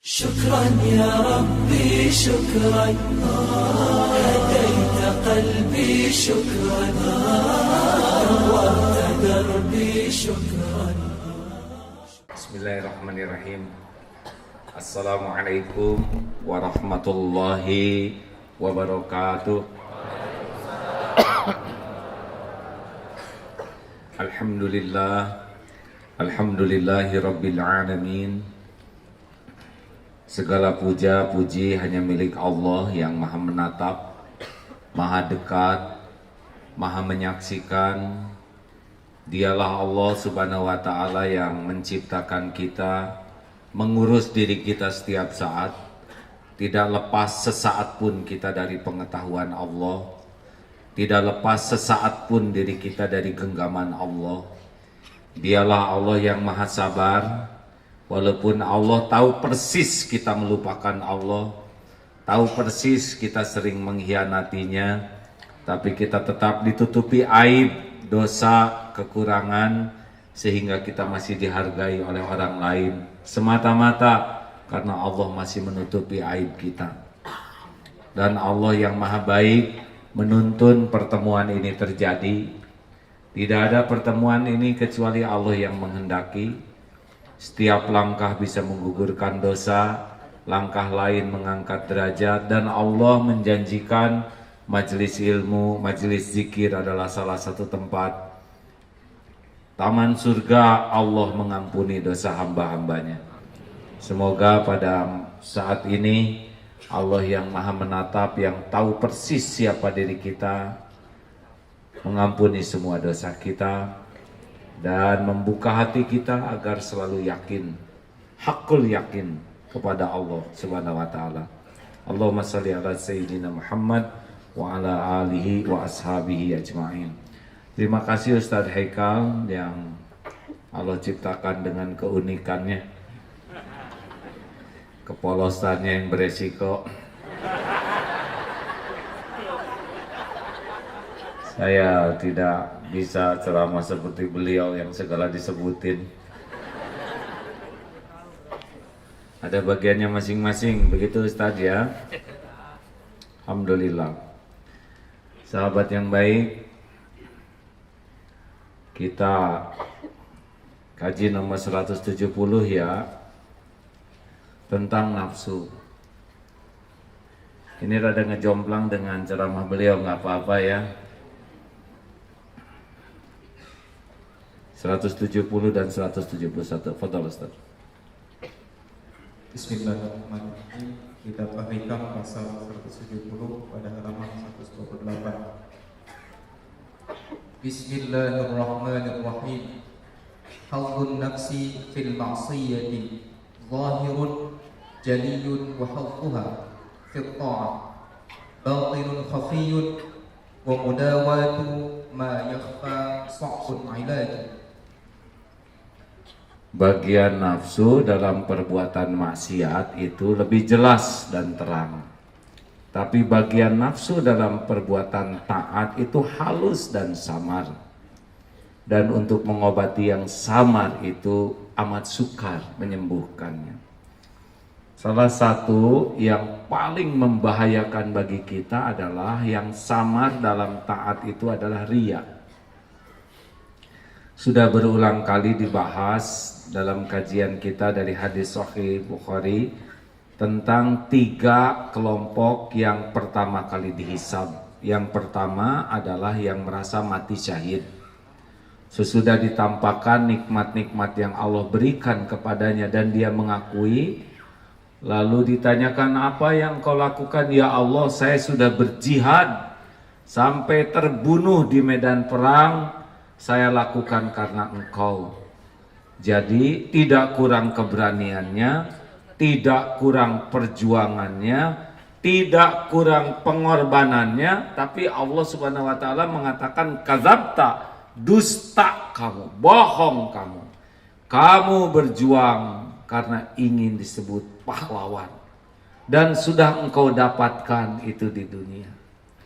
شكرا يا ربي شكرا هديت قلبي شكرا نورت دربي شكرا. Bismillahirrahmanirrahim. Assalamualaikum warahmatullahi wabarakatuh. Alhamdulillahi rabbil alamin. Segala puja puji hanya milik Allah yang maha menatap, maha dekat, maha menyaksikan. Dialah Allah subhanahu wa ta'ala yang menciptakan kita, mengurus diri kita setiap saat. Tidak lepas sesaat pun kita dari pengetahuan Allah. Tidak lepas sesaat pun diri kita dari genggaman Allah. Dialah Allah yang maha sabar. Walaupun Allah tahu persis kita melupakan Allah, tahu persis kita sering mengkhianatinya, tapi kita tetap ditutupi aib, dosa, kekurangan, sehingga kita masih dihargai oleh orang lain semata-mata karena Allah masih menutupi aib kita. Dan Allah yang maha baik menuntun pertemuan ini terjadi. Tidak ada pertemuan ini kecuali Allah yang menghendaki. Setiap langkah bisa menggugurkan dosa, langkah lain mengangkat derajat, dan Allah menjanjikan majelis ilmu, majelis zikir adalah salah satu tempat taman surga Allah mengampuni dosa hamba-hambanya. Semoga pada saat ini Allah yang maha menatap, yang tahu persis siapa diri kita, mengampuni semua dosa kita dan membuka hati kita agar selalu yakin, hakul yakin kepada Allah subhanahu wa ta'ala. Allahumma salli ala Sayyidina Muhammad wa ala alihi wa ashabihi ajma'in. Terima kasih Ustadz Haikal yang Allah ciptakan dengan keunikannya, kepolosannya yang beresiko. Saya tidak bisa ceramah seperti beliau yang segala disebutin. Ada bagiannya masing-masing, begitu Ustadz ya. Alhamdulillah. Sahabat yang baik, kita kaji nomor 170 ya, tentang nafsu. Ini rada ngejomplang dengan ceramah beliau, nggak apa-apa ya. 170 dan 171. Fadhal Ustaz. Bismillahirrahmanirrahim. Kitab Al-Hikam pasal 170 pada halaman 128. Bismillahirrahmanirrahim. Hadzun nafsi fil ma'siyati zahirun jaliyun wa hadduha fil ta'ah batinun khafiyun wa mudawatu ma yakhfa sa'bun ilaji. Bagian nafsu dalam perbuatan maksiat itu lebih jelas dan terang. Tapi bagian nafsu dalam perbuatan taat itu halus dan samar. Dan untuk mengobati yang samar itu amat sukar menyembuhkannya. Salah satu yang paling membahayakan bagi kita adalah yang samar dalam taat itu adalah riya. Sudah berulang kali dibahas dalam kajian kita dari hadis Sahih Bukhari tentang 3 kelompok yang pertama kali dihisab. Yang pertama adalah yang merasa mati syahid. Sesudah ditampakkan nikmat-nikmat yang Allah berikan kepadanya dan dia mengakui, lalu ditanyakan, apa yang kau lakukan? Ya Allah, saya sudah berjihad sampai terbunuh di medan perang. Saya lakukan karena engkau. Jadi tidak kurang keberaniannya, tidak kurang perjuangannya, tidak kurang pengorbanannya, tapi Allah subhanahu wa ta'ala mengatakan kadzabta, dusta kamu, bohong kamu. Kamu berjuang karena ingin disebut pahlawan, dan sudah engkau dapatkan itu di dunia.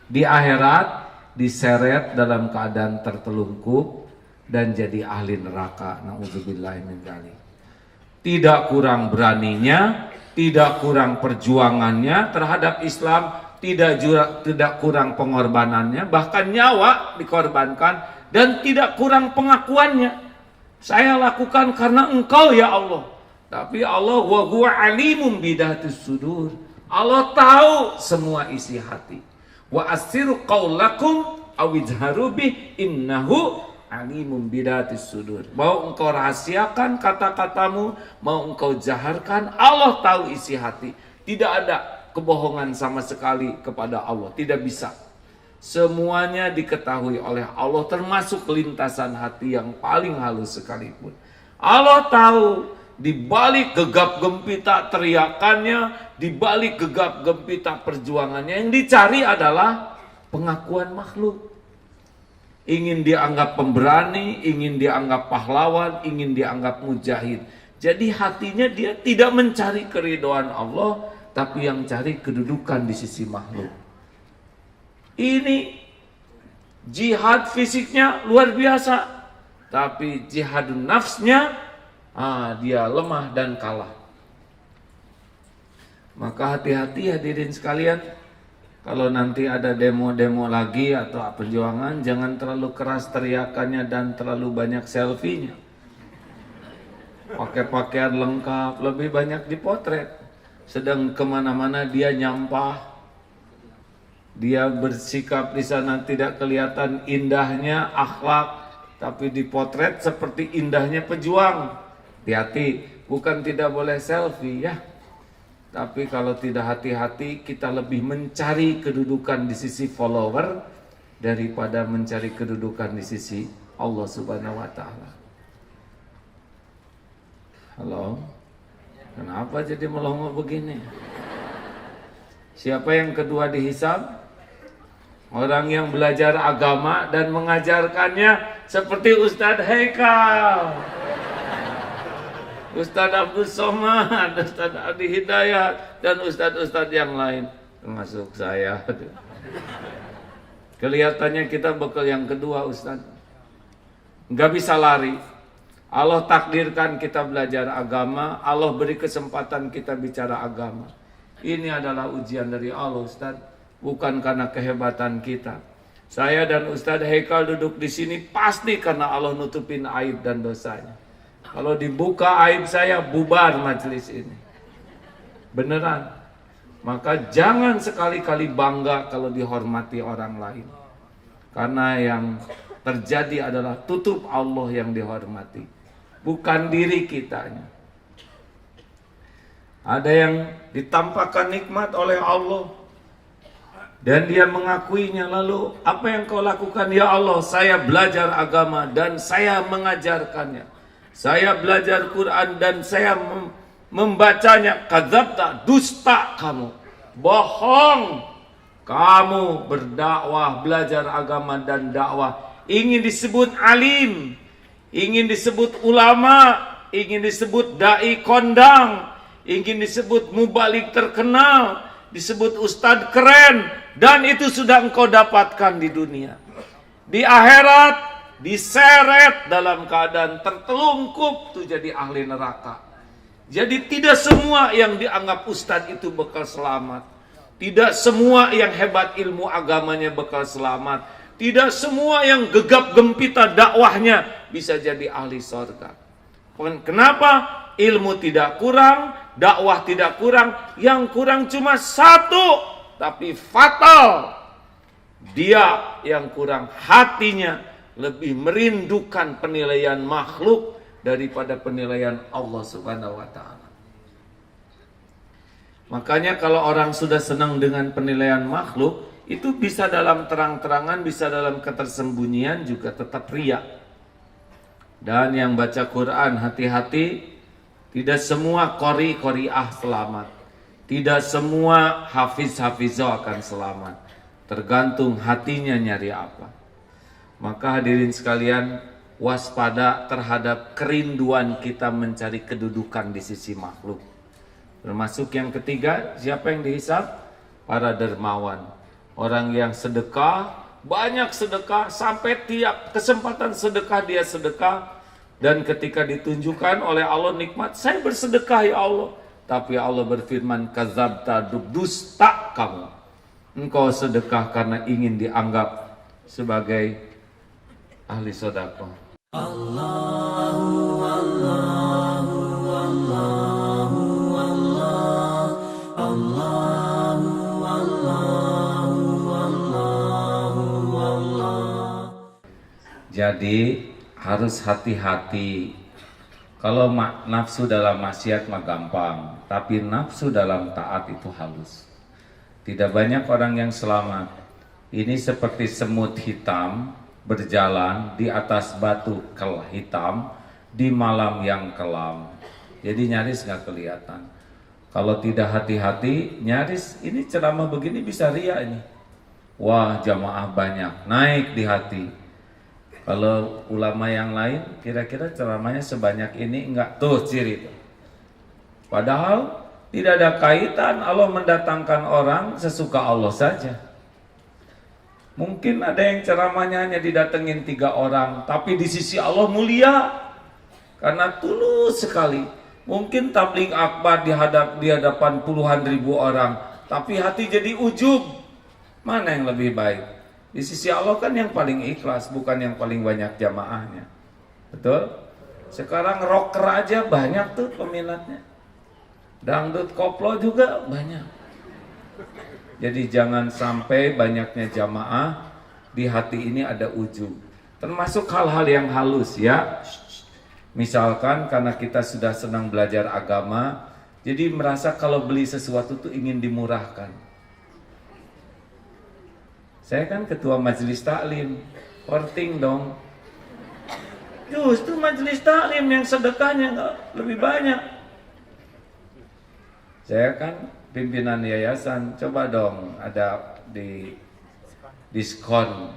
Di akhirat diseret dalam keadaan tertelungkup dan jadi ahli neraka. Nauzubillahi min dzalik. tidak kurang beraninya, tidak kurang perjuangannya terhadap Islam, tidak kurang pengorbanannya, bahkan nyawa dikorbankan, dan tidak kurang pengakuannya. Saya lakukan karena Engkau ya Allah. Tapi Allah wa huwa alimun bidatis sudur. Allah tahu semua isi hati. Wa asiru qaulakum awizharu bih innahu alimun bidatis sudur. Mau engkau rahasiakan kata-katamu, mau engkau jaharkan, Allah tahu isi hati. Tidak ada kebohongan sama sekali kepada Allah, tidak bisa. Semuanya diketahui oleh Allah, termasuk lintasan hati yang paling halus sekalipun. Allah tahu di balik gegap gempita teriakannya, di balik gegap gempita perjuangannya, yang dicari adalah pengakuan makhluk. Ingin dianggap pemberani, ingin dianggap pahlawan, ingin dianggap mujahid. Jadi hatinya dia tidak mencari keridhaan Allah, tapi yang cari kedudukan di sisi makhluk. Ini jihad fisiknya luar biasa, tapi jihadun nafsnya dia lemah dan kalah. Maka hati-hati hadirin sekalian, kalau nanti ada demo-demo lagi atau perjuangan, jangan terlalu keras teriakannya dan terlalu banyak selfie-nya. Pakai pakaian lengkap, lebih banyak dipotret. Sedang kemana-mana dia nyampah, dia bersikap di sana tidak kelihatan indahnya akhlak, tapi dipotret seperti indahnya pejuang. Hati-hati, bukan tidak boleh selfie ya. Tapi kalau tidak hati-hati, kita lebih mencari kedudukan di sisi follower daripada mencari kedudukan di sisi Allah Subhanahu wa Ta'ala. Halo, kenapa jadi melongo begini? Siapa yang kedua dihisab? Orang yang belajar agama dan mengajarkannya seperti Ustadz Haikal, Ustadz Abdul Somad, Ustadz Adi Hidayat, dan Ustadz-Ustadz yang lain, termasuk saya. Kelihatannya kita bekal yang kedua, Ustadz. Nggak bisa lari. Allah takdirkan kita belajar agama, Allah beri kesempatan kita bicara agama. Ini adalah ujian dari Allah, Ustadz. Bukan karena kehebatan kita. Saya dan Ustadz Haikal duduk di sini pasti karena Allah nutupin aib dan dosanya. Kalau dibuka aib saya, bubar majelis ini. Beneran. Maka jangan sekali-kali bangga kalau dihormati orang lain. Karena yang terjadi adalah tutup Allah yang dihormati, bukan diri kitanya. Ada yang ditampakkan nikmat oleh Allah dan dia mengakuinya, lalu apa yang kau lakukan? Ya Allah, saya belajar agama dan saya mengajarkannya. Saya belajar Quran dan saya membacanya. Kadzabta, dusta kamu, bohong kamu berdakwah, belajar agama dan dakwah. Ingin disebut alim, ingin disebut ulama, ingin disebut dai kondang, ingin disebut mubalik terkenal, disebut ustadz keren, dan itu sudah engkau dapatkan di dunia. Di akhirat diseret dalam keadaan tertelungkup tuh jadi ahli neraka. Jadi tidak semua yang dianggap ustadz itu bekal selamat. Tidak semua yang hebat ilmu agamanya bekal selamat. Tidak semua yang gegap gempita dakwahnya bisa jadi ahli surga. Kenapa? Ilmu tidak kurang, dakwah tidak kurang, yang kurang cuma satu, tapi fatal. Dia yang kurang hatinya lebih merindukan penilaian makhluk daripada penilaian Allah Subhanahu wa Ta'ala. Makanya kalau orang sudah senang dengan penilaian makhluk, itu bisa dalam terang-terangan, bisa dalam ketersembunyian juga tetap riya. Dan yang baca Quran hati-hati, tidak semua qori-qoriah selamat. Tidak semua hafiz-hafizah akan selamat. Tergantung hatinya nyari apa. Maka hadirin sekalian, waspada terhadap kerinduan kita mencari kedudukan di sisi makhluk. Termasuk yang ketiga, siapa yang dihisab? Para dermawan. Orang yang sedekah, banyak sedekah, sampai tiap kesempatan sedekah dia sedekah. Dan ketika ditunjukkan oleh Allah nikmat, saya bersedekah ya Allah. Tapi Allah berfirman, kadzabta, dusta kamu. Engkau sedekah karena ingin dianggap sebagai ahli sedekah. Jadi harus hati-hati. Kalau nafsu dalam maksiat mah gampang, tapi nafsu dalam taat itu halus. Tidak banyak orang yang selamat. Ini seperti semut hitam berjalan di atas batu hitam di malam yang kelam. Jadi nyaris nggak kelihatan. Kalau tidak hati-hati, nyaris ini ceramah begini bisa ria ini. Wah, jamaah banyak, naik di hati. Kalau ulama yang lain, kira-kira ceramahnya sebanyak ini enggak, tuh ciri itu. Padahal tidak ada kaitan Allah mendatangkan orang sesuka Allah saja. Mungkin ada yang ceramahnya hanya didatengin 3 orang, tapi di sisi Allah mulia karena tulus sekali. Mungkin tabligh akbar di hadapan puluhan ribu orang, tapi hati jadi ujub. Mana yang lebih baik? Di sisi Allah kan yang paling ikhlas, bukan yang paling banyak jamaahnya. Betul? Sekarang rocker aja banyak tuh peminatnya. Dangdut koplo juga banyak. Jadi jangan sampai banyaknya jamaah di hati ini ada ujub. Termasuk hal-hal yang halus ya. Misalkan karena kita sudah senang belajar agama, jadi merasa kalau beli sesuatu tuh ingin dimurahkan. Saya kan ketua majelis taklim, korting dong. Justru majelis taklim yang sedekahnya nggak lebih banyak. Saya kan pimpinan yayasan, coba dong ada di diskon.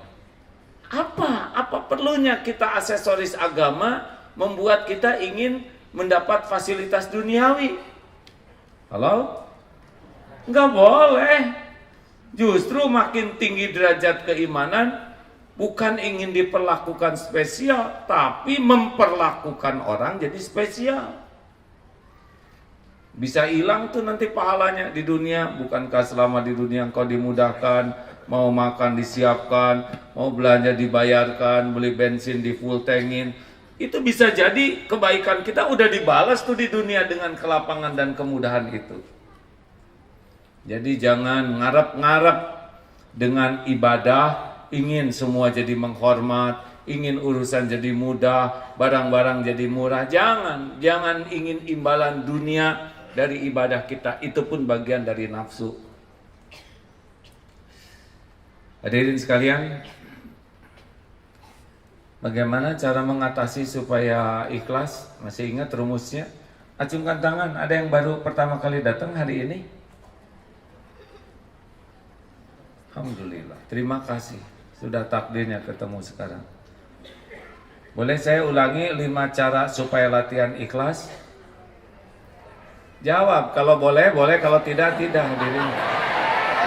Apa perlunya kita aksesoris agama membuat kita ingin mendapat fasilitas duniawi? Halo? Nggak boleh. Justru makin tinggi derajat keimanan, bukan ingin diperlakukan spesial, tapi memperlakukan orang jadi spesial. Bisa hilang tuh nanti pahalanya di dunia. Bukankah selama di dunia engkau dimudahkan, mau makan disiapkan, mau belanja dibayarkan, beli bensin di full tankin. Itu bisa jadi kebaikan kita udah dibalas tuh di dunia dengan kelapangan dan kemudahan itu. Jadi jangan ngarep-ngarep dengan ibadah, ingin semua jadi menghormat, ingin urusan jadi mudah, barang-barang jadi murah. Jangan ingin imbalan dunia dari ibadah kita, itu pun bagian dari nafsu. Hadirin sekalian, bagaimana cara mengatasi supaya ikhlas? Masih ingat rumusnya? Acungkan tangan, ada yang baru pertama kali datang hari ini? Alhamdulillah, terima kasih. Sudah takdirnya ketemu sekarang. Boleh saya ulangi 5 cara supaya latihan ikhlas? Jawab, kalau boleh, boleh, kalau tidak, tidak. Hadirin,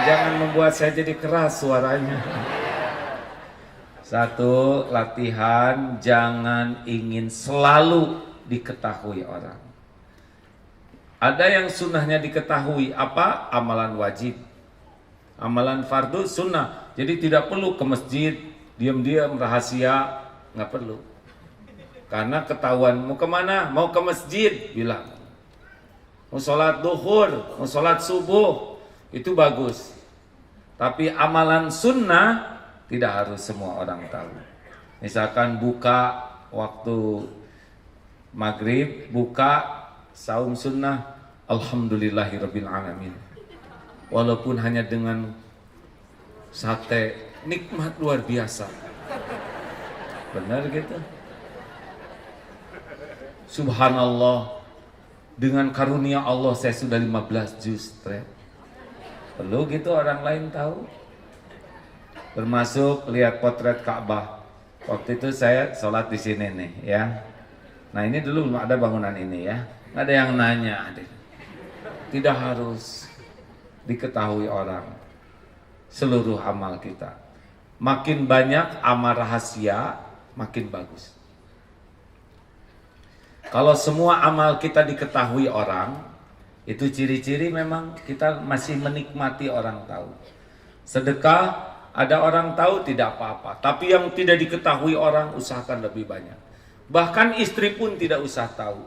jangan membuat saya jadi keras suaranya. 1, latihan jangan ingin selalu diketahui orang. Ada yang sunnahnya diketahui, apa? Amalan wajib. Amalan fardu sunnah, jadi tidak perlu ke masjid diam-diam rahasia, nggak perlu. Karena ketahuan mau kemana, mau ke masjid bilang, mau sholat duhur, mau sholat subuh, itu bagus. Tapi amalan sunnah tidak harus semua orang tahu. Misalkan buka waktu maghrib, buka saum sunnah, alhamdulillahirabbil alamin. Walaupun hanya dengan sate, nikmat luar biasa. Benar gitu? Subhanallah, dengan karunia Allah saya sudah 15 juz. Perlu gitu orang lain tahu? Termasuk lihat potret Ka'bah. Waktu itu saya sholat di sini nih ya. Nah ini dulu belum ada bangunan ini ya. Nggak ada yang nanya. Tidak harus diketahui orang seluruh amal kita. Makin banyak amal rahasia, makin bagus. Kalau semua amal kita diketahui orang, itu ciri-ciri memang kita masih menikmati orang tahu. Sedekah, ada orang tahu tidak apa-apa. Tapi yang tidak diketahui orang, usahakan lebih banyak. Bahkan istri pun tidak usah tahu.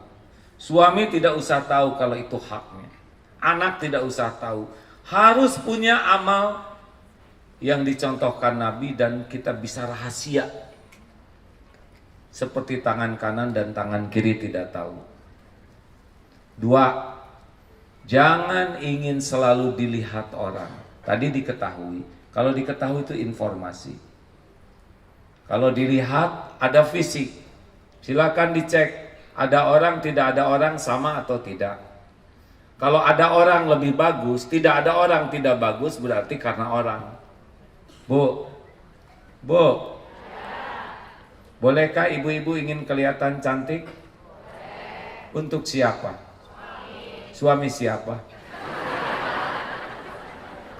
Suami tidak usah tahu kalau itu haknya. Anak tidak usah tahu. Harus punya amal yang dicontohkan Nabi dan kita bisa rahasia. Seperti tangan kanan dan tangan kiri tidak tahu. 2, jangan ingin selalu dilihat orang. Tadi diketahui. Kalau diketahui itu informasi. Kalau dilihat ada fisik. Silakan dicek. Ada orang, tidak ada orang, sama atau tidak. Kalau ada orang lebih bagus, tidak ada orang tidak bagus, berarti karena orang. Bu, bolehkah ibu-ibu ingin kelihatan cantik? Untuk siapa? Suami siapa?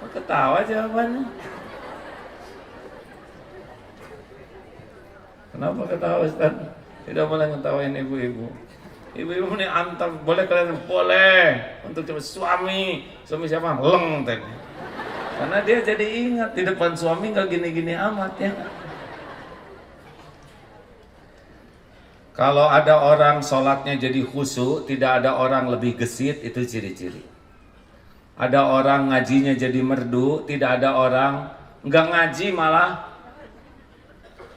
Kok ketawa jawabannya? Kenapa ketawa Ustaz? Tidak boleh ngetawain ibu-ibu. Ibu-ibu ini antar, boleh kalian? Boleh. Untuk suami siapa? Leng tadi. Karena dia jadi ingat di depan suami nggak gini-gini amat ya. Kalau ada orang sholatnya jadi khusyuk, tidak ada orang lebih gesit, itu ciri-ciri. Ada orang ngajinya jadi merdu, tidak ada orang nggak ngaji malah.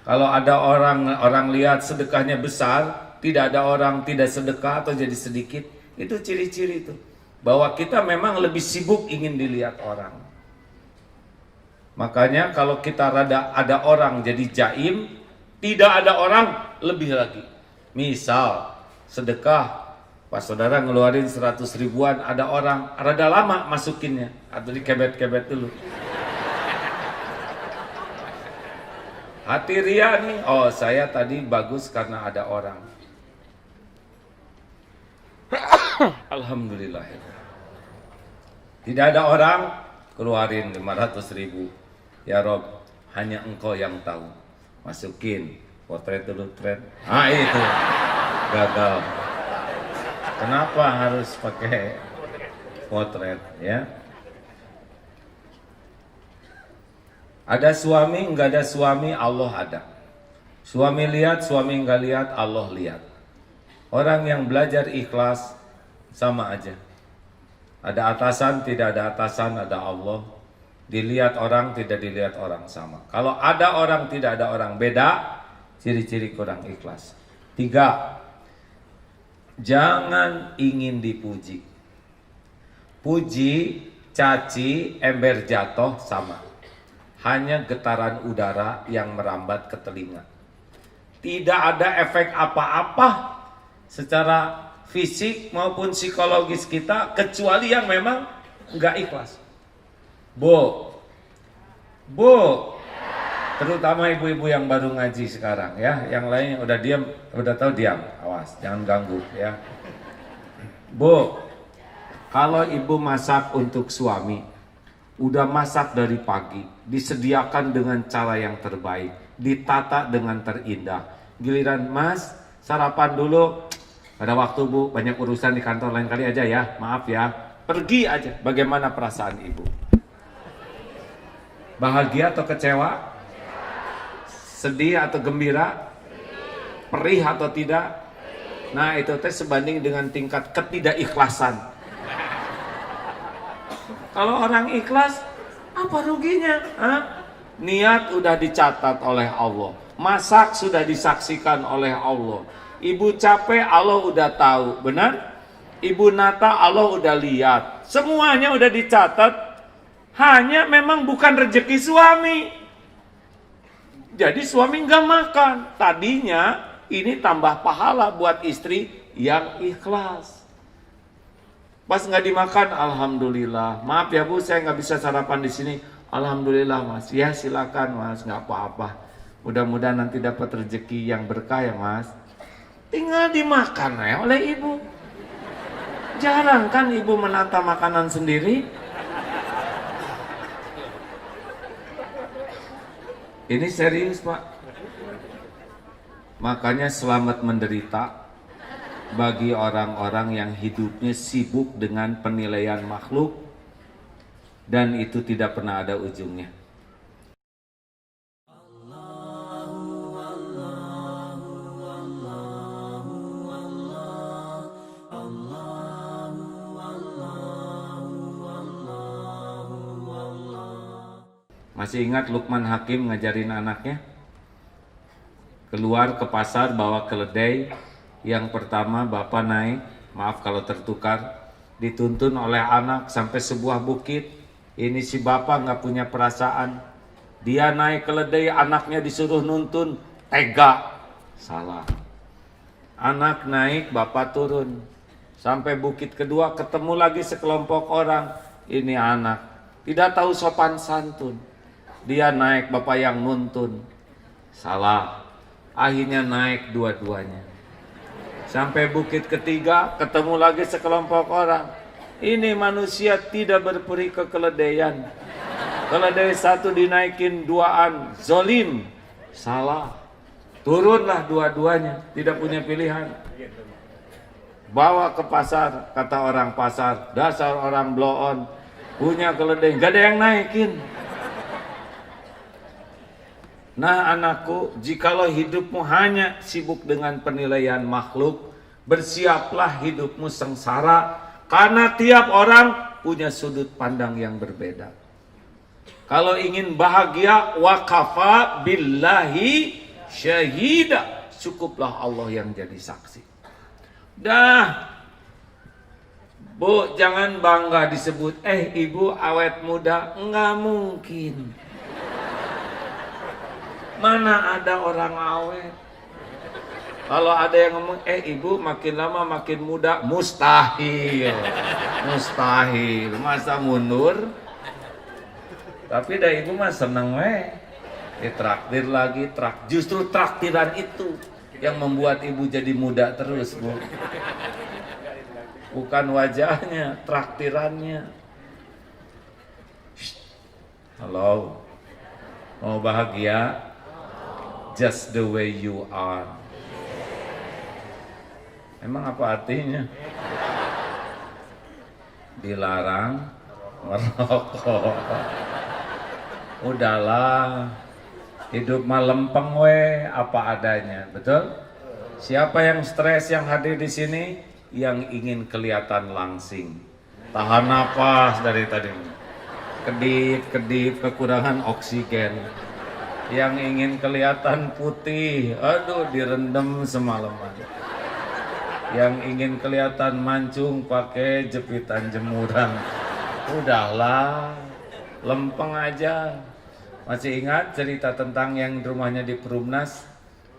Kalau ada orang lihat sedekahnya besar, tidak ada orang tidak sedekah atau jadi sedikit, itu ciri-ciri itu. Bahwa kita memang lebih sibuk ingin dilihat orang. Makanya kalau kita ada orang jadi jaim, tidak ada orang lebih lagi. Misal sedekah, pas saudara ngeluarin 100 ribuan, ada orang rada lama masukinnya atau dikebet-kebet dulu. Hati ria nih, oh saya tadi bagus karena ada orang. Alhamdulillah. Tidak ada orang, keluarin 500 ribu. Ya Rob, hanya engkau yang tahu. Masukin potret dulu, tren. Ah itu gagal. Kenapa harus pakai potret ya? Ada suami, enggak ada suami, Allah ada. Suami lihat, suami enggak lihat, Allah lihat. Orang yang belajar ikhlas sama aja. Ada atasan, tidak ada atasan, ada Allah. Dilihat orang, tidak dilihat orang, sama. Kalau ada orang, tidak ada orang, beda. Ciri-ciri kurang ikhlas. 3, jangan ingin dipuji. Puji, caci, ember jatuh, sama. Hanya getaran udara yang merambat ke telinga. Tidak ada efek apa-apa secara fisik maupun psikologis kita, kecuali yang memang enggak ikhlas. Bu, terutama ibu-ibu yang baru ngaji sekarang ya, yang lain udah diam, udah tahu diam, awas, jangan ganggu ya. Bu, kalau ibu masak untuk suami, udah masak dari pagi, disediakan dengan cara yang terbaik, ditata dengan terindah. Giliran Mas, sarapan dulu, ada waktu Bu, banyak urusan di kantor, lain kali aja ya, maaf ya, pergi aja. Bagaimana perasaan ibu? Bahagia atau kecewa? Sedih atau gembira? Perih atau tidak? Nah itu teh sebanding dengan tingkat ketidakikhlasan. Kalau orang ikhlas, apa ruginya? Niat udah dicatat oleh Allah, masak sudah disaksikan oleh Allah. Ibu capek, Allah udah tahu, benar? Ibu nata, Allah udah lihat, semuanya udah dicatat. Hanya memang bukan rezeki suami. Jadi suami nggak makan. Tadinya ini tambah pahala buat istri yang ikhlas. Pas nggak dimakan, alhamdulillah. Maaf ya Bu, saya nggak bisa sarapan di sini. Alhamdulillah Mas. Ya silakan Mas, nggak apa-apa. Mudah-mudahan nanti dapat rezeki yang berkah ya Mas. Tinggal dimakan ya oleh ibu. Jarang kan ibu menata makanan sendiri. Ini serius Pak. Makanya selamat menderita, bagi orang-orang yang hidupnya sibuk dengan penilaian makhluk dan itu tidak pernah ada ujungnya. Masih ingat Luqman Hakim ngajarin anaknya? Keluar ke pasar bawa keledai. Yang pertama bapak naik, maaf kalau tertukar, dituntun oleh anak sampai sebuah bukit. Ini si bapak nggak punya perasaan. Dia naik keledai, anaknya disuruh nuntun, tega. Salah. Anak naik, bapak turun. Sampai bukit kedua ketemu lagi sekelompok orang. Ini anak, tidak tahu sopan santun. Dia naik, bapak yang nuntun. Salah. Akhirnya naik dua-duanya. Sampai bukit ketiga ketemu lagi sekelompok orang. Ini manusia tidak berperi kekeledaian. Keledai satu dinaikin duaan, zolim. Salah. Turunlah dua-duanya, tidak punya pilihan. Bawa ke pasar, kata orang pasar, dasar orang blow on, punya keledai, gak ada yang naikin. Nah anakku, jikalau hidupmu hanya sibuk dengan penilaian makhluk, bersiaplah hidupmu sengsara, karena tiap orang punya sudut pandang yang berbeda. Kalau ingin bahagia, wakafa billahi syahida, cukuplah Allah yang jadi saksi. Dah, Bu, jangan bangga disebut, ibu awet muda, enggak mungkin. Mana ada orang awet? Kalau ada yang ngomong, ibu makin lama makin muda, mustahil. Mustahil, masa mundur? Tapi dah ibu mah seneng ditraktir lagi, justru traktiran itu yang membuat ibu jadi muda terus, Bu. Bukan wajahnya, traktirannya. Halo, mau bahagia? Just the way you are. Emang apa artinya? Dilarang merokok. Udahlah, hidup mah lempeng apa adanya, betul? Siapa yang stres yang hadir di sini? Yang ingin kelihatan langsing. Tahan napas dari tadi. Kedip-kedip, kekurangan oksigen. Yang ingin kelihatan putih, aduh direndam semalaman. Yang ingin kelihatan mancung pakai jepitan jemuran. Udahlah, lempeng aja. Masih ingat cerita tentang yang rumahnya di Perumnas?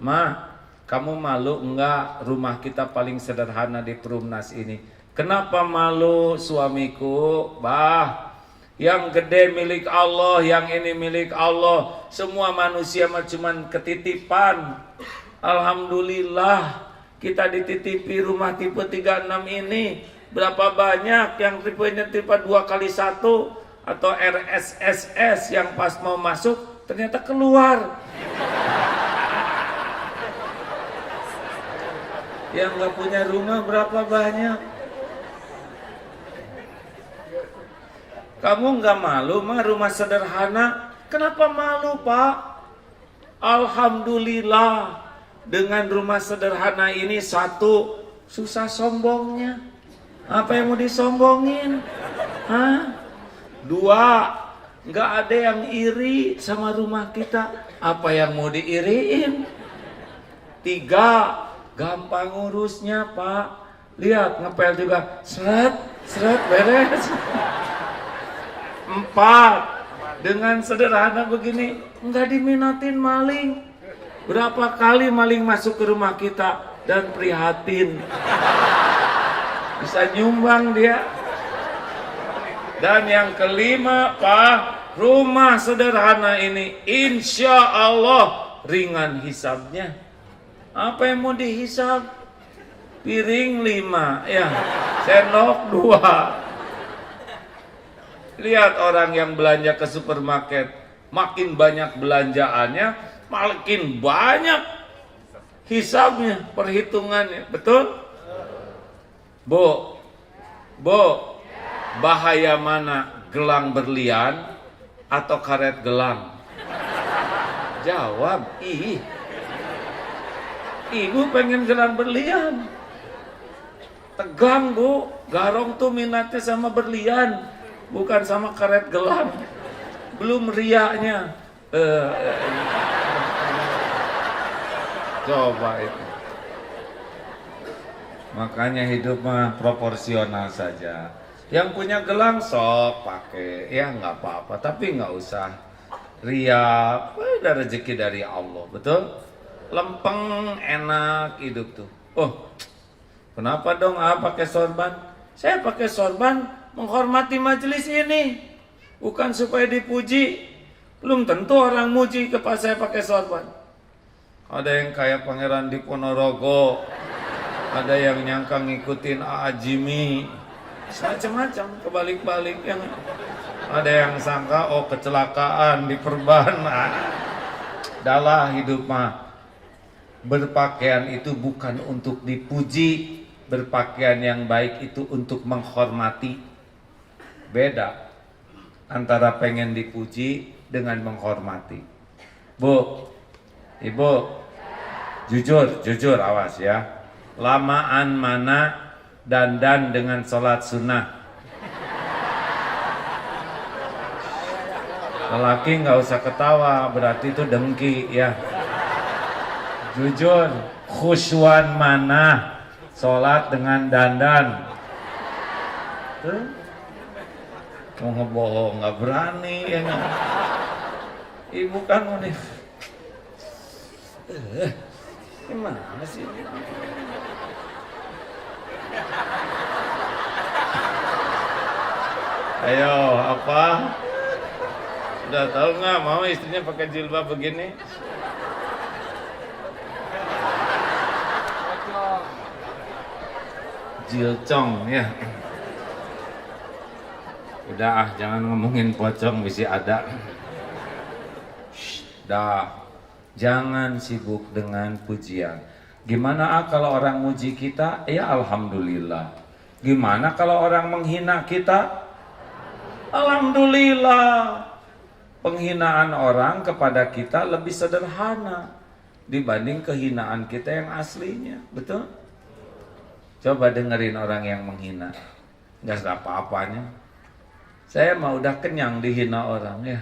Ma, kamu malu enggak rumah kita paling sederhana di Perumnas ini? Kenapa malu suamiku? Bah, yang gede milik Allah, yang ini milik Allah. Semua manusia mah cuman ketitipan. Alhamdulillah kita dititipi rumah tipe 36 ini. Berapa banyak yang tipenya tipe 2x1 atau RSSS yang pas mau masuk ternyata keluar. Yang gak punya rumah berapa banyak. Kamu nggak malu mah rumah sederhana? Kenapa malu, Pak? Alhamdulillah dengan rumah sederhana ini, satu, susah sombongnya. Apa yang mau disombongin? Hah? Dua, nggak ada yang iri sama rumah kita. Apa yang mau diiriin? Tiga, gampang ngurusnya, Pak. Lihat, ngepel juga, seret beres. Empat, dengan sederhana begini nggak diminatin maling. Berapa kali maling masuk ke rumah kita dan prihatin, bisa nyumbang dia. Dan yang kelima, Pak, rumah sederhana ini insya Allah ringan hisabnya. Apa yang mau dihisab? Piring 5, ya, sendok 2. Lihat orang yang belanja ke supermarket, makin banyak belanjaannya, makin banyak hisabnya, perhitungannya, betul? Bu, Bu, bahaya mana gelang berlian atau karet gelang? Jawab, ibu pengen gelang berlian. Tegang Bu, Garong tuh minatnya sama berlian, bukan sama karet gelang. Belum riaknya. Coba itu. Makanya hidup mah proporsional saja. Yang punya gelang sok pakai, ya nggak apa-apa. Tapi nggak usah ria. Udah rezeki dari Allah, betul? Lempeng, enak hidup tuh. Oh, kenapa dong pakai sorban? Saya pakai sorban menghormati majelis ini, bukan supaya dipuji. Belum tentu orang muji kepada saya pakai sorban. Ada yang kayak Pangeran di Ponorogo, ada yang nyangka ngikutin A.A. Jimmy, macam-macam, kebalik-balik. Yang ada yang sangka kecelakaan di perban. Dalah hidup mah, berpakaian itu bukan untuk dipuji. Berpakaian yang baik itu untuk menghormati. Beda antara pengen dipuji dengan menghormati. Bu, Ibu, jujur awas ya. Lamaan mana dandan dengan sholat sunnah? Lelaki nggak usah ketawa, berarti itu dengki ya. Jujur, khusyuan mana sholat dengan dandan? Mau ngebohong nggak berani ya. Ibu kan Unif. Gimana sih? Ayo, apa? Udah tahu nggak mau istrinya pakai jilbab begini? Jilcong ya. Udah jangan ngomongin pocong, bisa ada. Dah, jangan sibuk dengan pujian. Gimana kalau orang muji kita? Ya alhamdulillah. Gimana kalau orang menghina kita? Alhamdulillah. Penghinaan orang kepada kita lebih sederhana dibanding kehinaan kita yang aslinya, betul? Coba dengerin orang yang menghina, nggak ada apa-apanya. Saya mah udah kenyang dihina orang ya.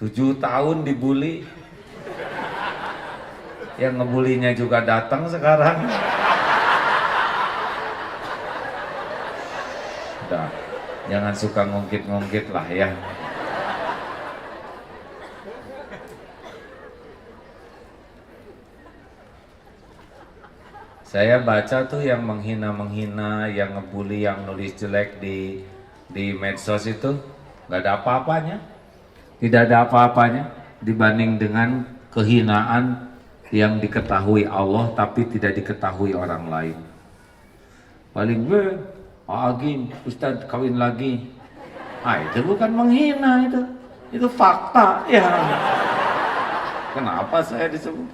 7 tahun dibully. Yang ngebulinya juga datang sekarang. Udah, jangan suka ngungkit-ngungkit lah ya. Saya baca tuh yang menghina-menghina, yang ngebully, yang nulis jelek di medsos itu nggak ada apa-apanya. Tidak ada apa-apanya dibanding dengan kehinaan yang diketahui Allah tapi tidak diketahui orang lain. Paling Agim, Ustadz kawin lagi. Itu bukan menghina, itu fakta ya. Kenapa saya disebut?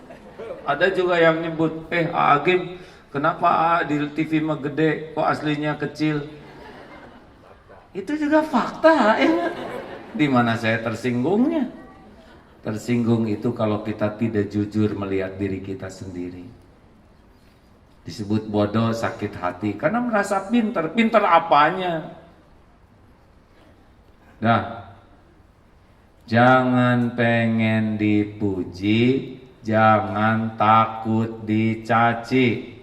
Ada juga yang nyebut, Agim, kenapa di TV mah gede, kok aslinya kecil? Itu juga fakta ya. Di mana saya tersinggungnya? Tersinggung itu kalau kita tidak jujur melihat diri kita sendiri. Disebut bodoh, sakit hati karena merasa pintar. Pintar apanya? Nah, jangan pengen dipuji, jangan takut dicaci.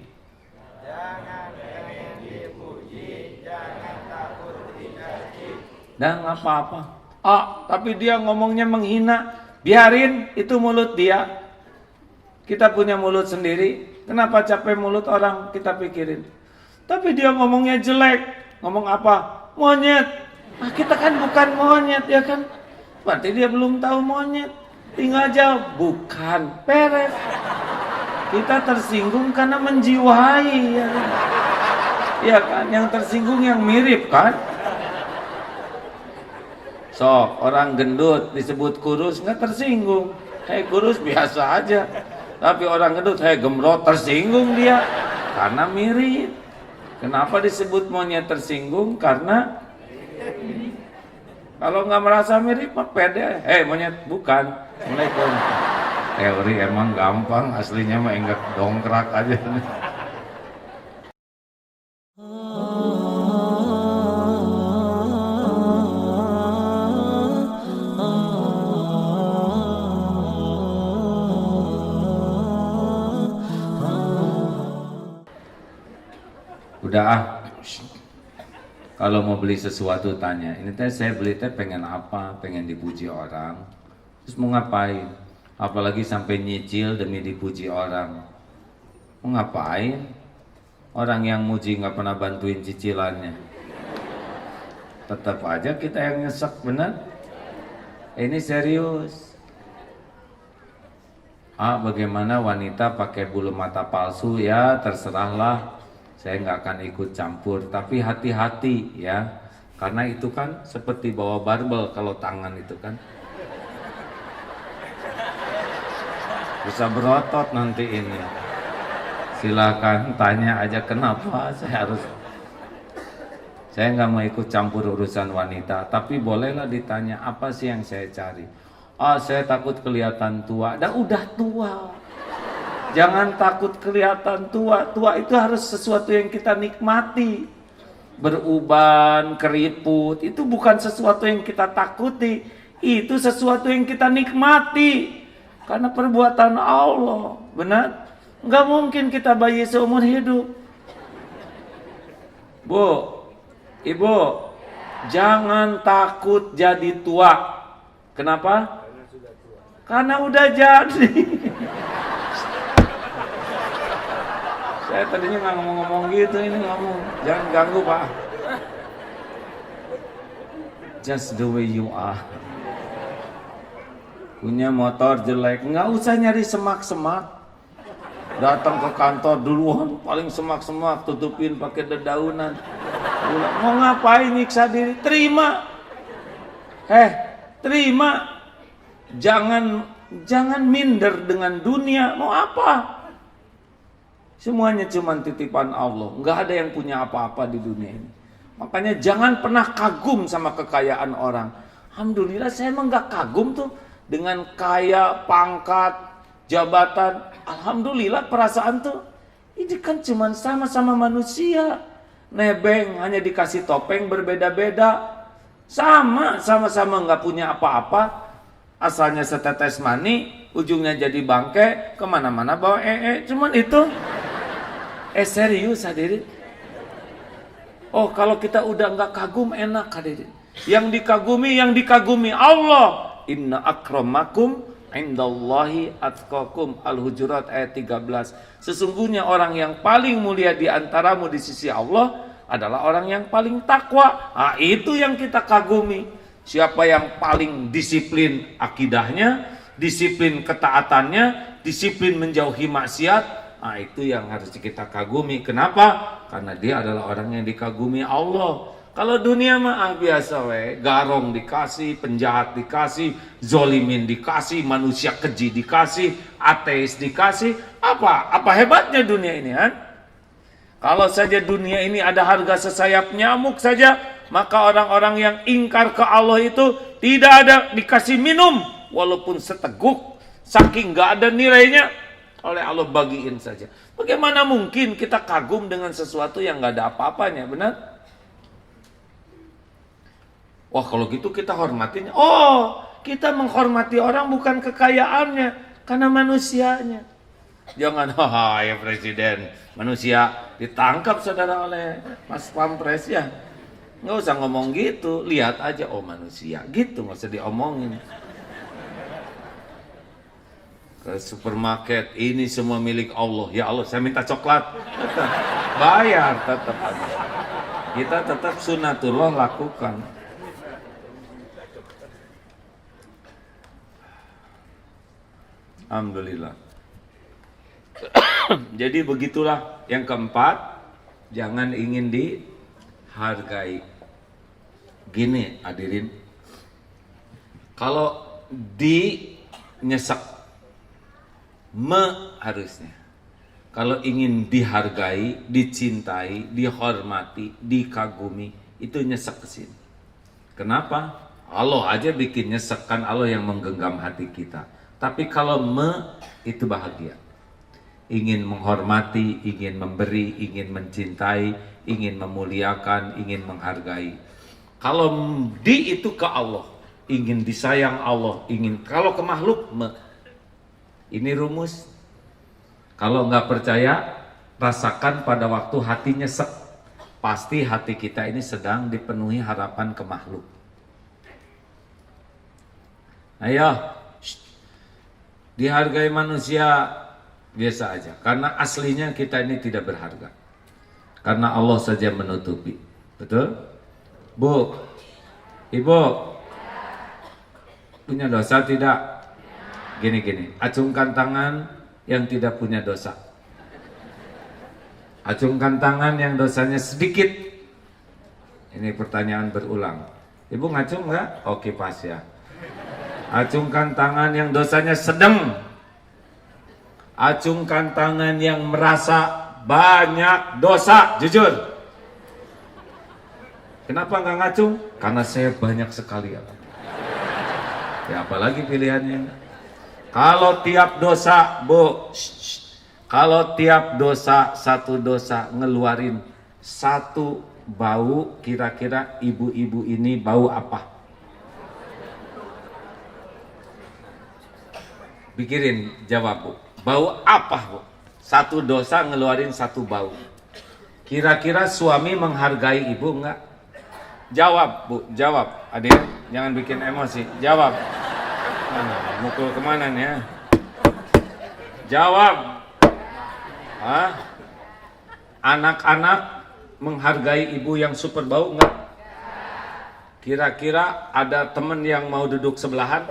Dan nggak apa-apa. Tapi dia ngomongnya menghina, biarin, itu mulut dia. Kita punya mulut sendiri. Kenapa capek mulut orang? Kita pikirin. Tapi dia ngomongnya jelek. Ngomong apa? Monyet. Kita kan bukan monyet ya kan? Berarti dia belum tahu monyet. Tinggal jawab, bukan, beres. Kita tersinggung karena menjiwai ya kan? Ya kan? Yang tersinggung yang mirip kan? Sok, orang gendut disebut kurus nggak tersinggung. Kurus biasa aja. Tapi orang gendut, gemrot, tersinggung dia karena mirip. Kenapa disebut monyet tersinggung? Karena kalau nggak merasa mirip mah pede. Monyet bukan. Assalamualaikum. Teori emang gampang, aslinya mah enggak dongkrak aja. Udah kalau mau beli sesuatu tanya, ini teh saya beli teh pengen apa, pengen dipuji orang, terus mau ngapain? Apalagi sampai nyicil demi dipuji orang, mau ngapain? Orang yang muji nggak pernah bantuin cicilannya, tetap aja kita yang nyesek, bener? Ini serius. Bagaimana wanita pakai bulu mata palsu? Ya terserahlah. Saya nggak akan ikut campur, tapi hati-hati ya, karena itu kan seperti bawa barbel kalau tangan itu kan bisa berotot nanti ini. Silakan tanya aja kenapa saya nggak mau ikut campur urusan wanita, tapi bolehlah ditanya apa sih yang saya cari. Saya takut kelihatan tua. Udah tua. Jangan takut kelihatan tua. Tua itu harus sesuatu yang kita nikmati. Beruban, keriput, itu bukan sesuatu yang kita takuti. Itu sesuatu yang kita nikmati. Karena perbuatan Allah. Benar? Nggak mungkin kita bayi seumur hidup. Bu, Ibu, jangan takut jadi tua. Kenapa? Karena udah jadi. Saya tadinya nggak ngomong-ngomong gitu, ini ngomong. Jangan ganggu, Pak. Just the way you are. Punya motor jelek, nggak usah nyari semak-semak. Datang ke kantor duluan, paling semak-semak, tutupin pakai dedaunan. Mau ngapain nyiksa diri? Terima. Terima. Jangan minder dengan dunia. Mau apa? Semuanya cuma titipan Allah. Nggak ada yang punya apa-apa di dunia ini. Makanya jangan pernah kagum sama kekayaan orang. Alhamdulillah saya emang nggak kagum tuh dengan kaya, pangkat, jabatan. Alhamdulillah perasaan tuh ini kan cuma sama-sama manusia. Nebeng hanya dikasih topeng berbeda-beda. Sama-sama nggak punya apa-apa. Asalnya setetes mani, ujungnya jadi bangke, kemana-mana bawa cuman itu. Serius hadirin. Kalau kita udah nggak kagum enak hadirin. Yang dikagumi Allah. Inna akramakum indallahi atqakum. Al-Hujurat ayat 13. Sesungguhnya orang yang paling mulia di antaramu di sisi Allah adalah orang yang paling takwa. Itu yang kita kagumi. Siapa yang paling disiplin akidahnya, disiplin ketaatannya, disiplin menjauhi maksiat, itu yang harus kita kagumi. Kenapa? Karena dia adalah orang yang dikagumi Allah. Kalau dunia mah biasa garong dikasih, penjahat dikasih, zolimin dikasih, manusia keji dikasih, ateis dikasih. Apa hebatnya dunia ini kan? Kalau saja dunia ini ada harga sesayap nyamuk saja, maka orang-orang yang ingkar ke Allah itu tidak ada dikasih minum walaupun seteguk, saking gak ada nilainya, oleh Allah bagiin saja. Bagaimana mungkin kita kagum dengan sesuatu yang gak ada apa-apanya, benar? Wah kalau gitu kita hormatin. Kita menghormati orang bukan kekayaannya, karena manusianya. Jangan, ya presiden, manusia ditangkap saudara oleh Mas Pampres ya. Nggak usah ngomong gitu, lihat aja manusia gitu, nggak usah diomongin. Ke supermarket, ini semua milik Allah. Ya Allah, saya minta coklat. Tetap bayar, tetap aja. Kita tetap sunatullah lakukan. Alhamdulillah. Jadi begitulah. Yang keempat, jangan ingin dihargai. Gini hadirin, kalau di nyesek harusnya. kalau ingin dihargai, dicintai, dihormati, dikagumi, itu nyesek ke sini. Kenapa? Allah aja bikin nyesek, kan Allah yang menggenggam hati kita. Tapi kalau itu bahagia. Ingin menghormati, ingin memberi, ingin mencintai, ingin memuliakan, ingin menghargai. Kalau di itu ke Allah, ingin disayang Allah, ingin, kalau ke makhluk ini rumus. Kalau nggak percaya, rasakan pada waktu hati nyesek. Pasti hati kita ini sedang dipenuhi harapan ke makhluk. Ayo, dihargai manusia biasa aja, karena aslinya kita ini tidak berharga, karena Allah saja menutupi. Betul? Bu, Ibu, punya dosa tidak? Gini, acungkan tangan yang tidak punya dosa. Acungkan tangan yang dosanya sedikit. Ini pertanyaan berulang. Ibu ngacung nggak? Oke, pas ya. Acungkan tangan yang dosanya sedang. Acungkan tangan yang merasa banyak dosa, jujur. Kenapa nggak ngacung? Karena saya banyak sekali. Ya apalagi pilihannya. Kalau tiap dosa, Bu, kalau tiap dosa, satu dosa ngeluarin satu bau, kira-kira ibu-ibu ini bau apa? Pikirin, jawab, Bu. Bau apa, Bu? Satu dosa ngeluarin satu bau. Kira-kira suami menghargai ibu enggak? Jawab, Bu, jawab. Adik, jangan bikin emosi. Jawab. Mukul kemana nih ya? Jawab. Hah? Anak-anak menghargai ibu yang super bau enggak? Kira-kira ada temen yang mau duduk sebelahan?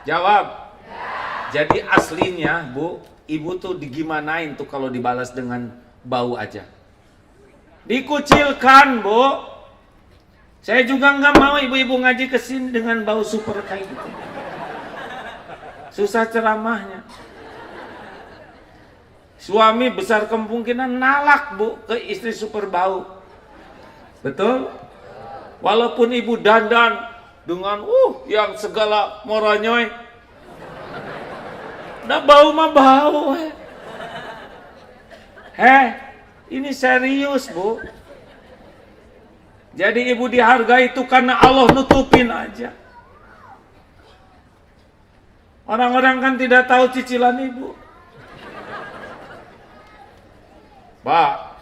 Jawab. Jadi aslinya, Bu, ibu tuh digimanain tuh kalau dibalas dengan bau aja? Dikucilkan, Bu. Saya juga nggak mau ibu-ibu ngaji kesini dengan bau super kayak gitu. Susah ceramahnya. Suami besar kemungkinan nalak, Bu, ke istri super bau. Betul? Walaupun ibu dandan dengan yang segala moronyoy. Udah bau mah bau. Ini serius, Bu. Jadi ibu dihargai itu karena Allah nutupin aja. Orang-orang kan tidak tahu cicilan ibu. Pak,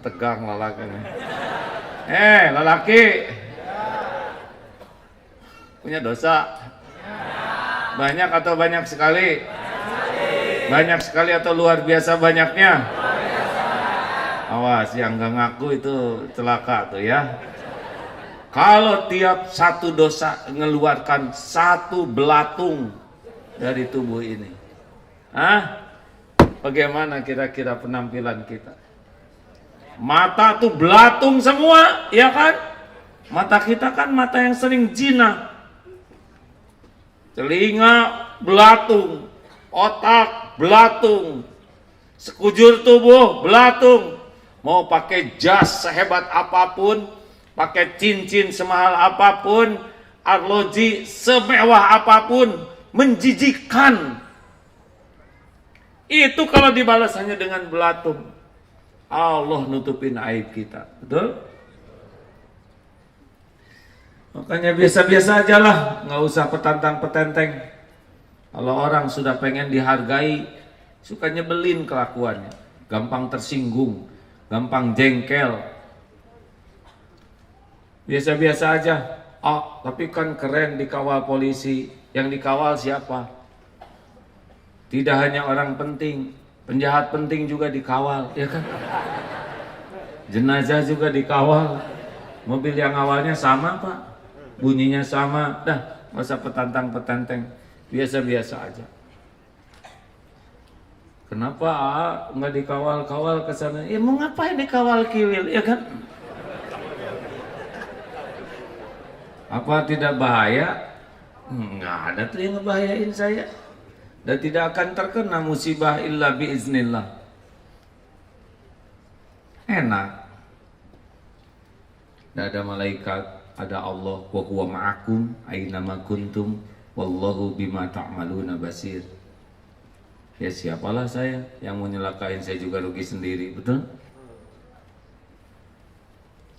tegang lelaki. Lelaki, punya dosa? Banyak atau banyak sekali? Banyak sekali atau luar biasa banyaknya? Awas, yang gak ngaku itu celaka tuh ya. Kalau tiap satu dosa mengeluarkan satu belatung dari tubuh ini, bagaimana kira-kira penampilan kita? Mata tuh belatung semua, ya kan? Mata kita kan mata yang sering zina. Telinga belatung, otak belatung, sekujur tubuh belatung. Mau pakai jas sehebat apapun, pakai cincin semahal apapun, arloji semewah apapun, menjijikkan. Itu kalau dibalas hanya dengan belatung. Allah nutupin aib kita, betul? Makanya biasa-biasa aja lah, nggak usah petantang-petenteng. Kalau orang sudah pengen dihargai, suka nyebelin kelakuannya, gampang tersinggung, gampang jengkel. Biasa-biasa aja. Tapi kan keren dikawal polisi. Yang dikawal siapa? Tidak hanya orang penting, penjahat penting juga dikawal, ya kan? Jenazah juga dikawal. Mobil yang awalnya sama, Pak, bunyinya sama. Dah, nggak usah petantang-petenteng. Biasa-biasa aja. Kenapa nggak dikawal-kawal ke sana? Ya mau ngapain dikawal kiwil, ya kan? Apa tidak bahaya? Nggak ada tuh yang ngebahayain saya. dan tidak akan terkena musibah illa biiznillah. Enak. Tidak ada malaikat, ada Allah. Wa huwa ma'akum aynama kuntum wallahu bima ta'maluna basir. Ya siapalah saya yang mau nyelakain, saya juga rugi sendiri, betul?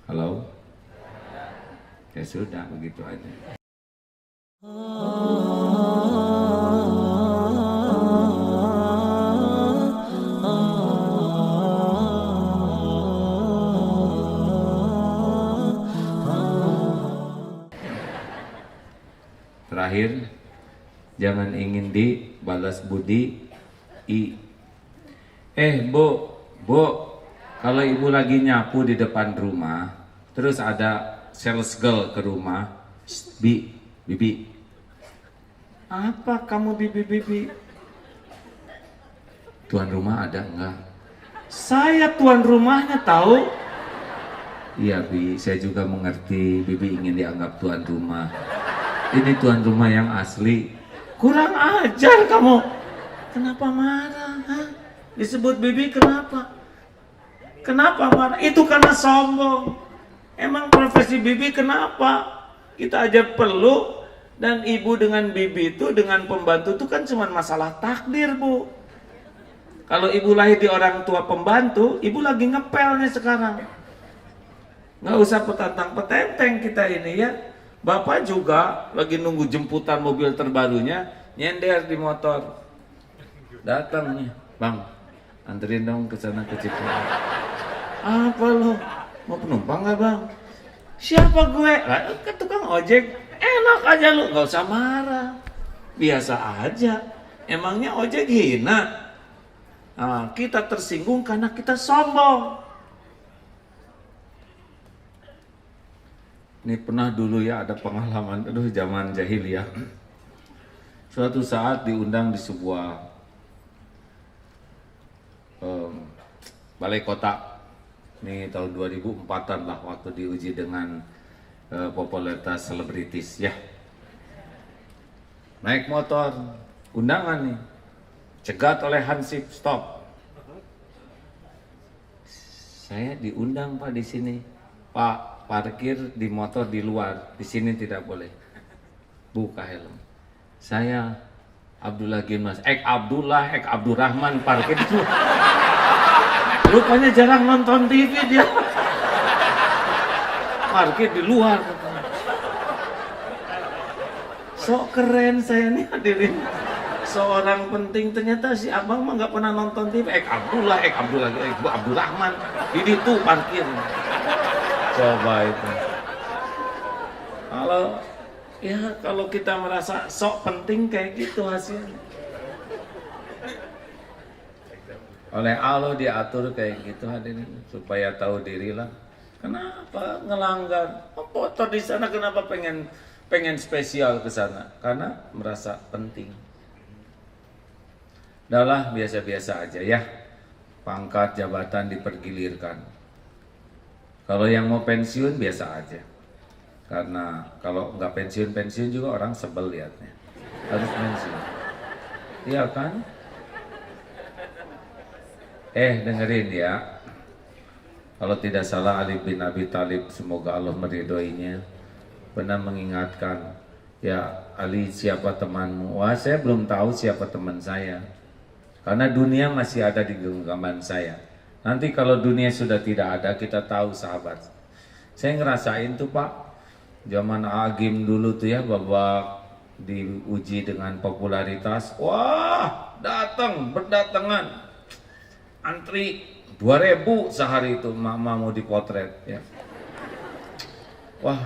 Halo? Ya sudah, begitu aja. Terakhir, jangan ingin dibalas budi. Bu, kalau ibu lagi nyapu di depan rumah, terus ada sales girl ke rumah, bibi, apa kamu bibi? Tuan rumah ada enggak? Saya tuan rumahnya tahu. Iya Bi, saya juga mengerti Bibi ingin dianggap tuan rumah. Ini tuan rumah yang asli. Kurang ajar kamu. Kenapa marah? Hah? Disebut Bibi kenapa? Kenapa marah? Itu karena sombong. Emang profesi Bibi kenapa? Kita aja perlu. Dan ibu dengan Bibi itu, dengan pembantu itu kan cuma masalah takdir, Bu. Kalau ibu lahir di orang tua pembantu, ibu lagi ngepel nih sekarang. Nggak usah petantang-petenteng kita ini ya. Bapak juga lagi nunggu jemputan mobil terbarunya, nyender di motor. Datang nih, Bang, anterin dong ke sana ke Cipularang. Apa lo? Mau penumpang nggak Bang? Siapa gue? Ke tukang ojek. Enak aja lu, nggak usah marah. Biasa aja. Emangnya ojek hina? Nah, kita tersinggung karena kita sombong. Ini pernah dulu ya ada pengalaman, zaman jahiliyah. Suatu saat diundang di sebuah balai kota. Ini tahun 2004-an lah waktu diuji dengan popularitas selebritis ya. Naik motor, undangan nih. Cegat oleh Hansip, stop. Saya diundang Pak di sini. Pak, parkir di motor di luar, di sini tidak boleh. Buka helm. Saya Abdullah Gimas, Abdurrahman parkir di luar. Rupanya jarang nonton TV dia. Parkir di luar. Sok keren saya nih hadirin. Seorang penting, ternyata si abang mah nggak pernah nonton TV. Abdurrahman, di itu parkir. Coba itu. Kalau kita merasa sok penting kayak gitu hasilnya. Oleh Allah diatur kayak gitu hadirin supaya tahu diri lah. Kenapa ngelanggar? Foto di sana kenapa pengen spesial ke sana? Karena merasa penting. Udahlah biasa-biasa aja ya. Pangkat jabatan dipergilirkan. Kalau yang mau pensiun biasa aja. Karena kalau nggak pensiun juga orang sebel liatnya. Harus pensiun. Iya kan? Dengerin ya. Kalau tidak salah Ali bin Abi Thalib, semoga Allah meridhoinya, pernah mengingatkan, ya Ali, siapa temanmu? Wah, saya belum tahu siapa teman saya. Karena dunia masih ada di genggaman saya. Nanti kalau dunia sudah tidak ada, kita tahu sahabat. Saya ngerasain tuh Pak, zaman Agim dulu tuh ya, babak diuji dengan popularitas. Wah, berdatangan. Antri 2.000 sehari itu, mama mau dipotret ya. Wah,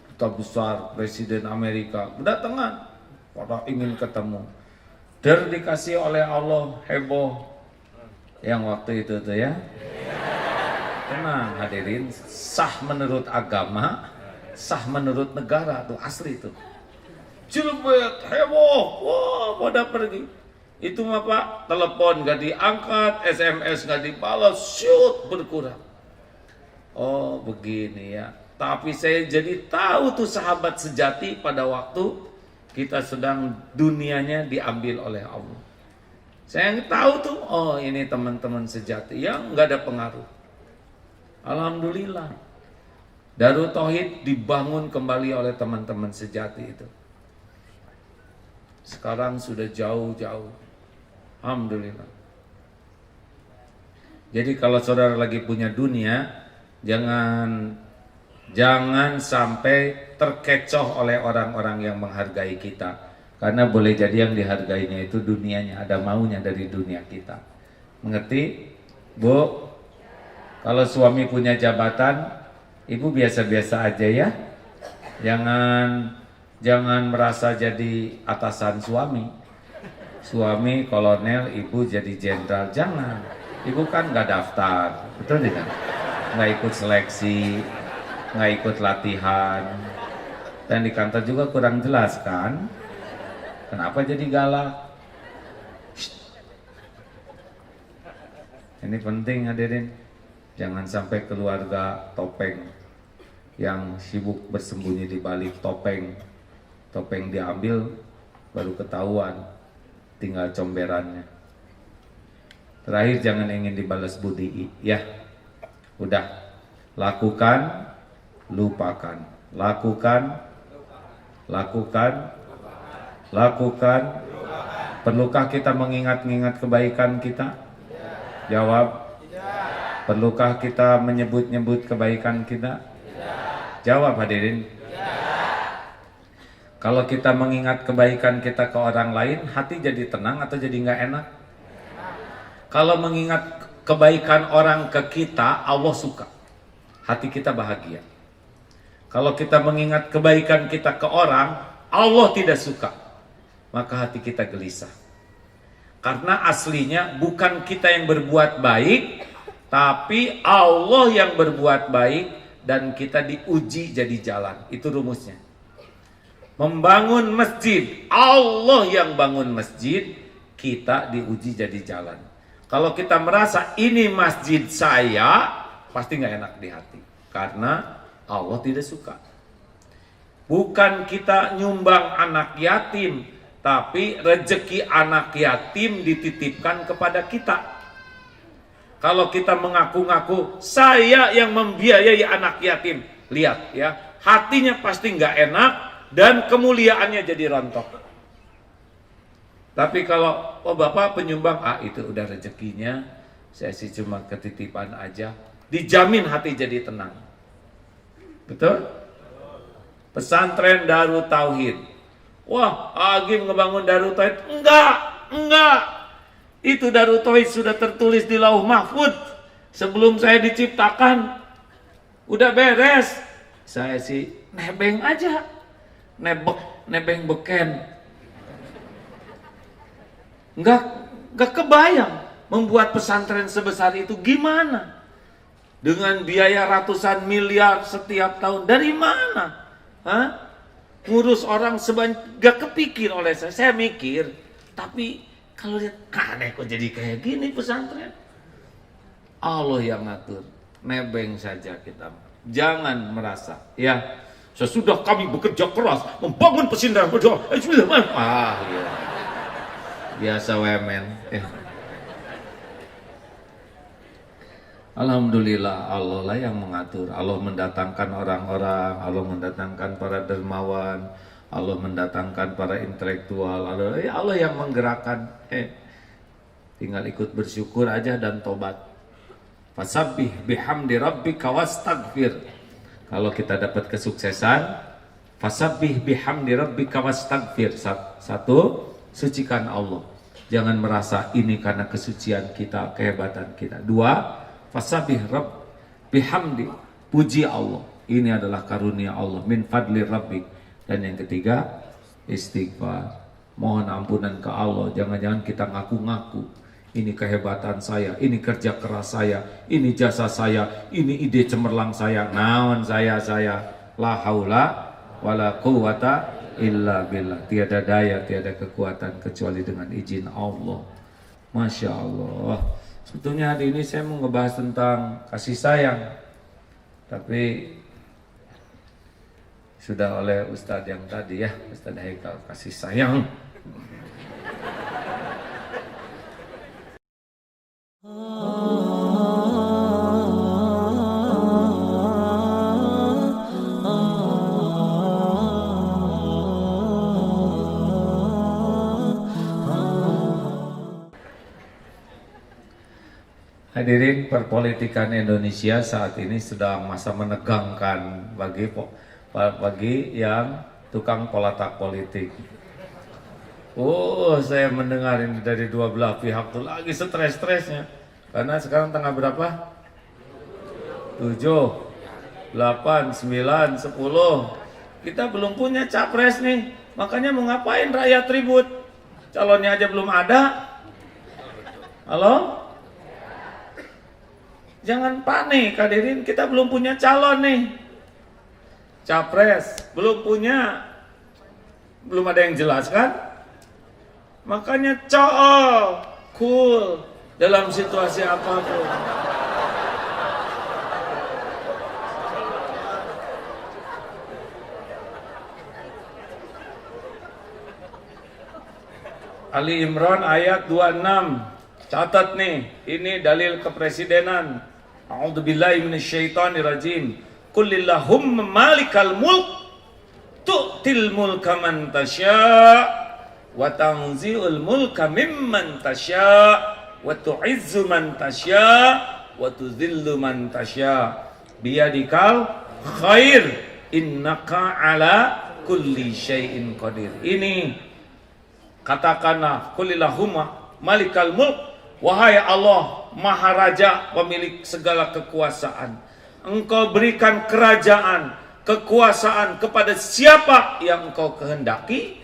duta besar Presiden Amerika berdatangan, pada ingin ketemu. Dikasih oleh Allah heboh yang waktu itu tuh ya. Tenang hadirin, sah menurut agama, sah menurut negara tuh asli tuh. Jelbet, heboh, wah pada pergi. Itu mah Pak, telepon gak diangkat, SMS gak dibalas, shoot berkurang. Oh begini ya. Tapi saya jadi tahu tuh sahabat sejati pada waktu kita sedang dunianya diambil oleh Allah. Saya tahu tuh, oh ini teman-teman sejati yang nggak ada pengaruh. Alhamdulillah, Darut Tauhid dibangun kembali oleh teman-teman sejati itu. Sekarang sudah jauh-jauh, alhamdulillah. Jadi kalau saudara lagi punya dunia, jangan sampai terkecoh oleh orang-orang yang menghargai kita. Karena boleh jadi yang dihargainya itu dunianya, ada maunya dari dunia kita. Mengerti? Bu, kalau suami punya jabatan, ibu biasa-biasa aja ya. Jangan merasa jadi atasan suami. Suami kolonel, ibu jadi jenderal, jangan. Ibu kan nggak daftar, betul tidak? Nggak ikut seleksi, nggak ikut latihan, dan di kantor juga kurang jelas kan? Kenapa jadi galak? Ini penting hadirin, jangan sampai keluarga topeng yang sibuk bersembunyi di balik topeng diambil baru ketahuan tinggal comberannya. Terakhir, jangan ingin dibalas budi ya. Udah, lakukan, lupakan. Lakukan. Perlukah kita mengingat-ingat kebaikan kita? Jawab. Perlukah kita menyebut-nyebut kebaikan kita? Jawab hadirin. Kalau kita mengingat kebaikan kita ke orang lain, hati jadi tenang atau jadi nggak enak? Kalau mengingat kebaikan orang ke kita, Allah suka. Hati kita bahagia. Kalau kita mengingat kebaikan kita ke orang, Allah tidak suka. Maka hati kita gelisah. Karena aslinya bukan kita yang berbuat baik, tapi Allah yang berbuat baik dan kita diuji jadi jalan. Itu rumusnya. Membangun masjid, Allah yang bangun masjid, kita diuji jadi jalan. Kalau kita merasa ini masjid saya, pasti nggak enak di hati. Karena Allah tidak suka. Bukan kita nyumbang anak yatim, tapi rezeki anak yatim dititipkan kepada kita. Kalau kita mengaku-ngaku saya yang membiayai anak yatim, lihat ya, hatinya pasti nggak enak dan kemuliaannya jadi rontok. Tapi kalau bapak penyumbang, itu udah rezekinya, saya sih cuma ketitipan aja, dijamin hati jadi tenang. Betul? Pesantren Darut Tauhid. Wah, Agim ngebangun Darut Tauhid. Enggak. Itu Darut Tauhid sudah tertulis di Lauh Mahfud sebelum saya diciptakan. Udah beres. Saya sih nebeng aja. Nebeng beken. Enggak kebayang membuat pesantren sebesar itu gimana? Dengan biaya ratusan miliar setiap tahun. Dari mana? Ngurus orang sebanyak, gak kepikir oleh saya. Saya mikir, tapi kalau lihat aneh kok jadi kayak gini pesantren. Allah yang ngatur. Nebeng saja kita. Jangan merasa ya, sesudah kami bekerja keras membangun pesantren berdoa. Iya. Biasa wemen. Alhamdulillah, Allah lah yang mengatur. Allah mendatangkan orang-orang, Allah mendatangkan para dermawan, Allah mendatangkan para intelektual, Allah yang menggerakkan. Tinggal ikut bersyukur aja dan tobat. Fasabbih bihamdi rabbika wastaghfir. Kalau kita dapat kesuksesan, fasabbih bihamdi rabbika wastaghfir. Satu, sucikan Allah. Jangan merasa ini karena kesucian kita, kehebatan kita. Dua, fasabbih rabb bihamdi, puji Allah. Ini adalah karunia Allah, min fadli rabbik. Dan yang ketiga, istighfar. Mohon ampunan ke Allah. Jangan-jangan kita ngaku-ngaku. Ini kehebatan saya, ini kerja keras saya, ini jasa saya, ini ide cemerlang saya. Naon saya. La haula wala quwata illa billah. Tiada daya, tiada kekuatan kecuali dengan izin Allah. Masya Allah. Sebetulnya hari ini saya mau ngebahas tentang kasih sayang, tapi sudah oleh Ustadz yang tadi ya, Ustadz Haikal, kasih sayang. Hadirin, perpolitikan Indonesia saat ini sedang masa menegangkan bagi yang tukang polatak politik. Saya mendengar ini dari dua belah pihak tuh lagi stres-stresnya. Karena sekarang tanggal berapa? 7, 8, 9, 10. Kita belum punya capres nih. Makanya mau ngapain rakyat ribut? Calonnya aja belum ada. Halo? Jangan panik hadirin, kita belum punya calon nih. Capres, belum punya. Belum ada yang jelas kan? Makanya cool dalam situasi apapun. Ali Imran ayat 26. Catat nih, ini dalil kepresidenan. A'udzubillahi minasyaitonirrajim. Qulillahumma malikal mulk tu'til mulka man tasya' wa tanzi'ul mulka mimman tasya' wa tu'izzu man tasya' wa tudhillu man tasya' biyadikal khair innaka ala kulli syai'in qadir. Ini katakanlah qulillahumma malikal mulk, wahai Allah Maharaja pemilik segala kekuasaan, Engkau berikan kerajaan, kekuasaan kepada siapa yang Engkau kehendaki.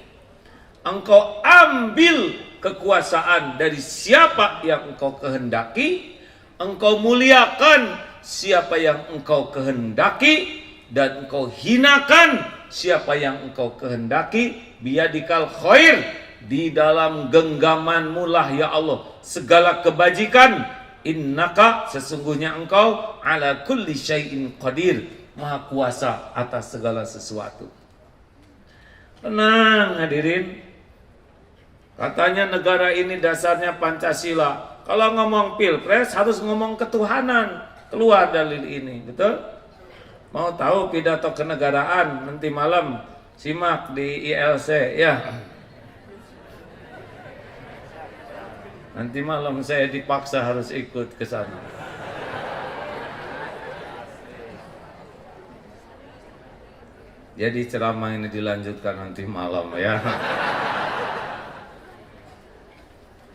Engkau ambil kekuasaan dari siapa yang Engkau kehendaki. Engkau muliakan siapa yang Engkau kehendaki, dan Engkau hinakan siapa yang Engkau kehendaki. Biyadikal khair, di dalam genggamanmu lah ya Allah segala kebajikan. Innaka, sesungguhnya Engkau ala kulli syai'in qadir, maha kuasa atas segala sesuatu. Tenang hadirin. Katanya negara ini dasarnya Pancasila. Kalau ngomong pilpres harus ngomong ketuhanan. Keluar dalil ini, betul? Mau tahu pidato kenegaraan nanti malam? Simak di ILC ya. Nanti malam saya dipaksa harus ikut ke sana. Jadi ceramah ini dilanjutkan nanti malam ya.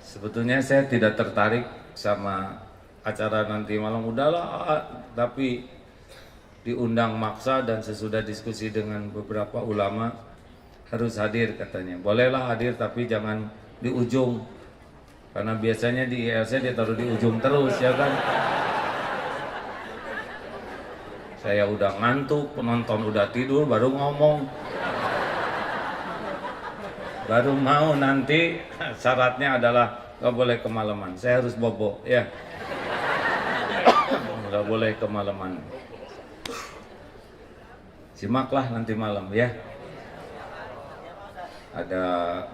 Sebetulnya saya tidak tertarik sama acara nanti malam, udahlah, tapi diundang maksa dan sesudah diskusi dengan beberapa ulama harus hadir katanya. Bolehlah hadir tapi jangan di ujung. Karena biasanya di ILC dia taruh di ujung terus ya kan. Saya udah ngantuk, penonton udah tidur baru ngomong. Baru mau nanti syaratnya adalah gak boleh kemalaman. Saya harus bobo ya. Gak boleh kemalaman. Simaklah nanti malam ya. Ada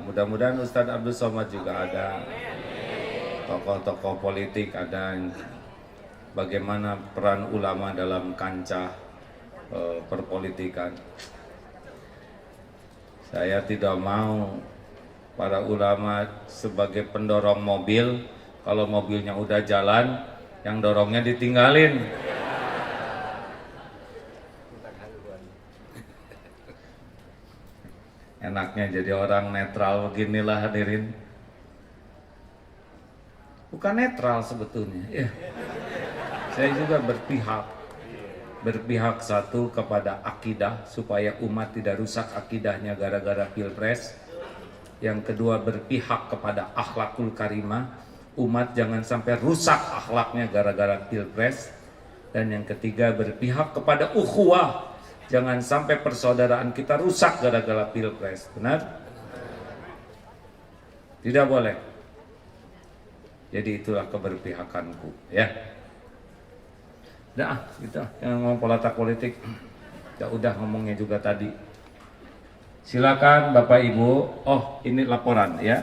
mudah-mudahan Ustadz Abdul Somad juga ada, tokoh-tokoh politik ada, bagaimana peran ulama dalam kancah perpolitikan. Saya tidak mau para ulama sebagai pendorong mobil, kalau mobilnya udah jalan, yang dorongnya ditinggalin. Enaknya jadi orang netral beginilah hadirin. Bukan netral sebetulnya ya. Saya juga berpihak satu kepada akidah supaya umat tidak rusak akidahnya gara-gara pilpres. Yang kedua berpihak kepada akhlakul karimah, umat jangan sampai rusak akhlaknya gara-gara pilpres. Dan yang ketiga berpihak kepada ukhuwah, jangan sampai persaudaraan kita rusak gara-gara pilpres. Benar? Tidak boleh. Jadi itulah keberpihakanku ya. Dah, gitu. Yang ngomong politik. udah ngomongnya juga tadi. Silakan Bapak Ibu. Oh, ini laporan ya.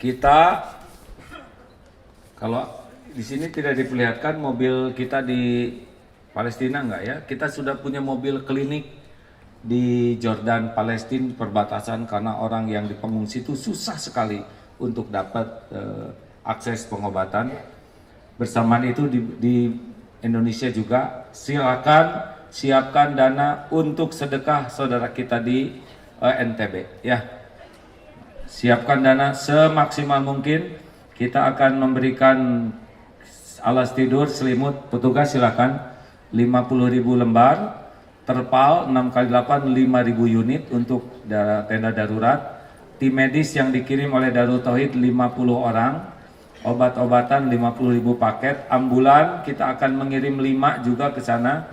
Kita kalau di sini tidak diperlihatkan mobil kita di Palestina enggak ya? Kita sudah punya mobil klinik di Jordan Palestina perbatasan karena orang yang di pengungsi itu susah sekali untuk dapat akses pengobatan. Bersamaan itu di Indonesia juga silakan siapkan dana untuk sedekah saudara kita di NTB ya. Siapkan dana semaksimal mungkin. Kita akan memberikan alas tidur, selimut, petugas silakan 50.000 lembar, terpal 6x8 5.000 unit untuk tenda darurat. Tim medis yang dikirim oleh Darut Tauhid 50 orang, obat-obatan 50.000 paket, ambulan kita akan mengirim 5 juga ke sana,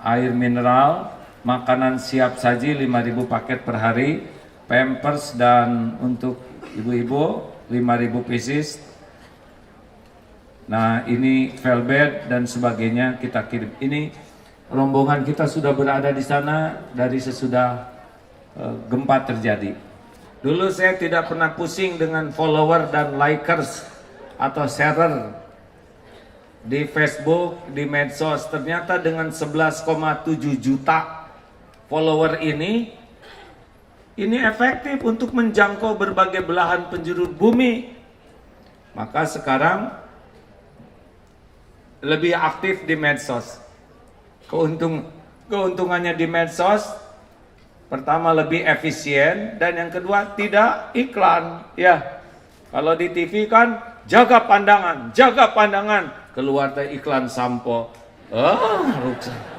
air mineral, makanan siap saji 5.000 paket per hari, pampers dan untuk ibu-ibu 5.000 pieces. Nah ini velvet dan sebagainya kita kirim. Ini rombongan kita sudah berada di sana dari sesudah gempa terjadi. Dulu saya tidak pernah pusing dengan follower dan likers atau sharer di Facebook, di medsos. Ternyata dengan 11,7 juta follower ini efektif untuk menjangkau berbagai belahan penjuru bumi. Maka sekarang lebih aktif di medsos. Keuntungannya di medsos, pertama lebih efisien, dan yang kedua tidak iklan. Ya, kalau di TV kan jaga pandangan, keluar dari iklan sampo. Rusak.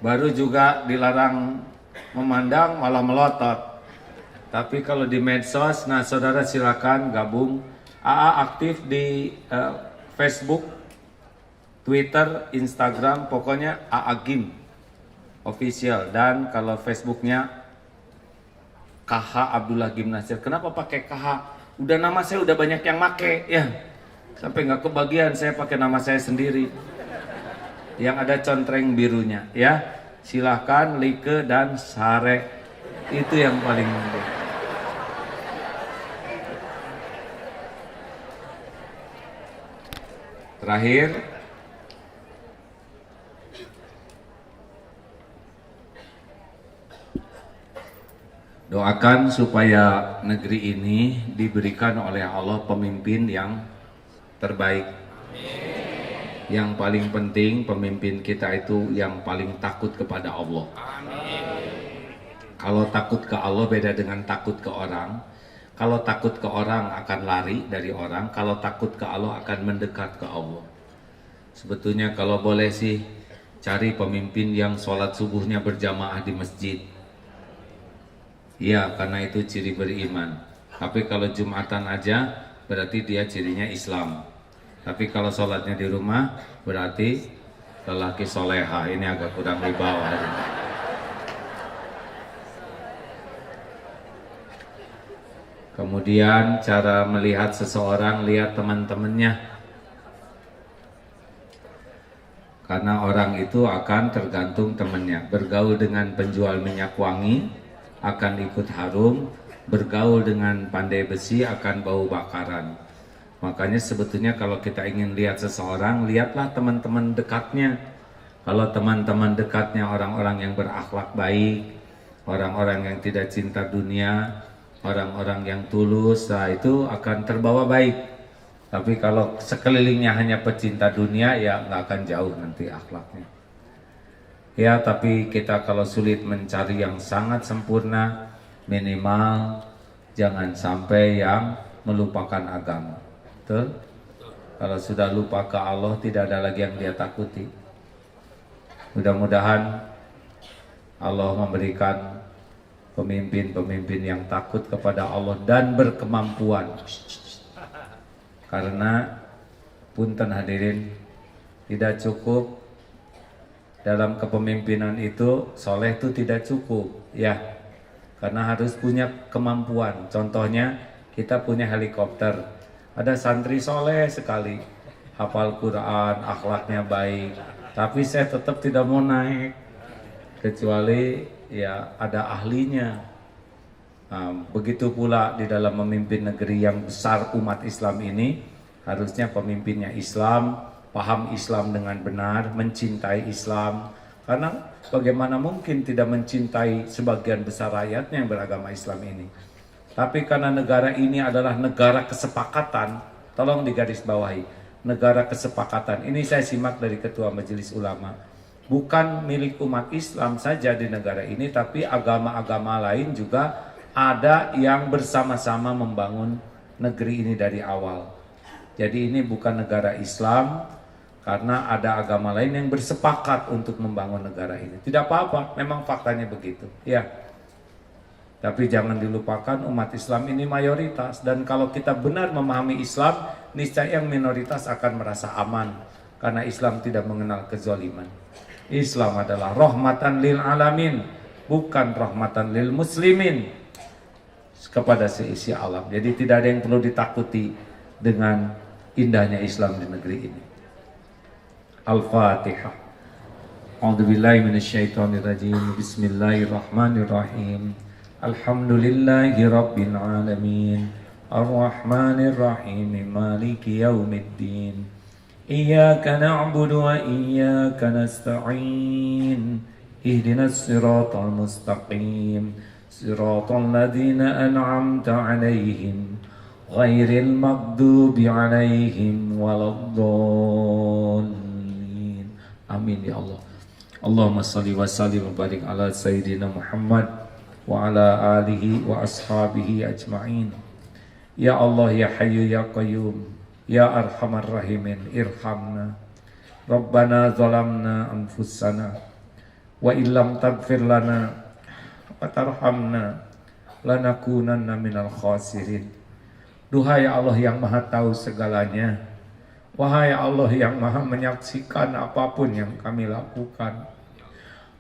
Baru juga dilarang memandang malah melotot. Tapi kalau di medsos, nah saudara silakan gabung. AA aktif di Facebook, Twitter, Instagram, pokoknya AA Gim official. Dan kalau Facebooknya KH Abdullah Gim Nasir. Kenapa pakai KH? Udah nama saya udah banyak yang make ya. Sampai nggak kebagian saya pakai nama saya sendiri. Yang ada contreng birunya ya. Silahkan like dan share. Itu yang paling penting. Terakhir, doakan supaya negeri ini diberikan oleh Allah pemimpin yang terbaik. Yang paling penting pemimpin kita itu yang paling takut kepada Allah. Kalau takut ke Allah beda dengan takut ke orang. Kalau takut ke orang akan lari dari orang, kalau takut ke Allah akan mendekat ke Allah. Sebetulnya kalau boleh sih cari pemimpin yang sholat subuhnya berjamaah di masjid. Iya, karena itu ciri beriman. Tapi kalau Jumatan aja berarti dia cirinya Islam. Tapi kalau sholatnya di rumah berarti lelaki soleha. Ini agak kurang wibawa. Kemudian cara melihat seseorang, lihat teman-temannya. Karena orang itu akan tergantung temannya. Bergaul dengan penjual minyak wangi akan ikut harum. Bergaul dengan pandai besi akan bau bakaran. Makanya sebetulnya kalau kita ingin lihat seseorang, lihatlah teman-teman dekatnya. Kalau teman-teman dekatnya orang-orang yang berakhlak baik, orang-orang yang tidak cinta dunia, orang-orang yang tulus, nah itu akan terbawa baik. Tapi kalau sekelilingnya hanya pecinta dunia, ya nggak akan jauh nanti akhlaknya. Ya, tapi kita kalau sulit mencari yang sangat sempurna, minimal jangan sampai yang melupakan agama. Betul? Kalau sudah lupa ke Allah, tidak ada lagi yang dia takuti. Mudah-mudahan Allah memberikan pemimpin-pemimpin yang takut kepada Allah dan berkemampuan. Karena punten hadirin, tidak cukup dalam kepemimpinan itu, soleh itu tidak cukup ya. Karena harus punya kemampuan. Contohnya kita punya helikopter, ada santri soleh sekali, hafal Quran, akhlaknya baik, tapi saya tetap tidak mau naik kecuali ya ada ahlinya. Nah, begitu pula di dalam memimpin negeri yang besar umat Islam ini, harusnya pemimpinnya Islam, paham Islam dengan benar, mencintai Islam. Karena bagaimana mungkin tidak mencintai sebagian besar rakyatnya yang beragama Islam ini. Tapi karena negara ini adalah negara kesepakatan, tolong digarisbawahi, negara kesepakatan. Ini saya simak dari Ketua Majelis Ulama. Bukan milik umat Islam saja di negara ini, tapi agama-agama lain juga ada yang bersama-sama membangun negeri ini dari awal. Jadi ini bukan negara Islam karena ada agama lain yang bersepakat untuk membangun negara ini. Tidak apa-apa, memang faktanya begitu. Ya. Tapi jangan dilupakan umat Islam ini mayoritas, dan kalau kita benar memahami Islam, niscaya yang minoritas akan merasa aman karena Islam tidak mengenal kezaliman. Islam adalah rahmatan lil alamin, bukan rahmatan lil muslimin, kepada seisi alam. Jadi tidak ada yang perlu ditakuti dengan indahnya Islam di negeri ini. Al-Fatihah. A'udzubillahi minasyaitonirrajim. Bismillahirrahmanirrahim. Alhamdulillahi rabbil alamin. Ar-Rahmanir Rahim. Maliki yaumiddin. Iyyaka na'budu wa iyyaka nasta'in. Ihdinas siratal mustaqim. صراط الذين أنعمت عليهم غير المغضوب عليهم ولا الضالين آمين يا الله اللهم صل وسلم وبارك على سيدنا محمد وعلى آله وأصحابه أجمعين يا الله يا حي يا قيوم يا أرحم الراحمين ارحمنا ربنا ظلمنا أنفسنا وإن لم تغفر لنا Fatarhamna lanakunanna minal khasirin. Duhai Allah yang maha tahu segalanya, wahai Allah yang maha menyaksikan apapun yang kami lakukan,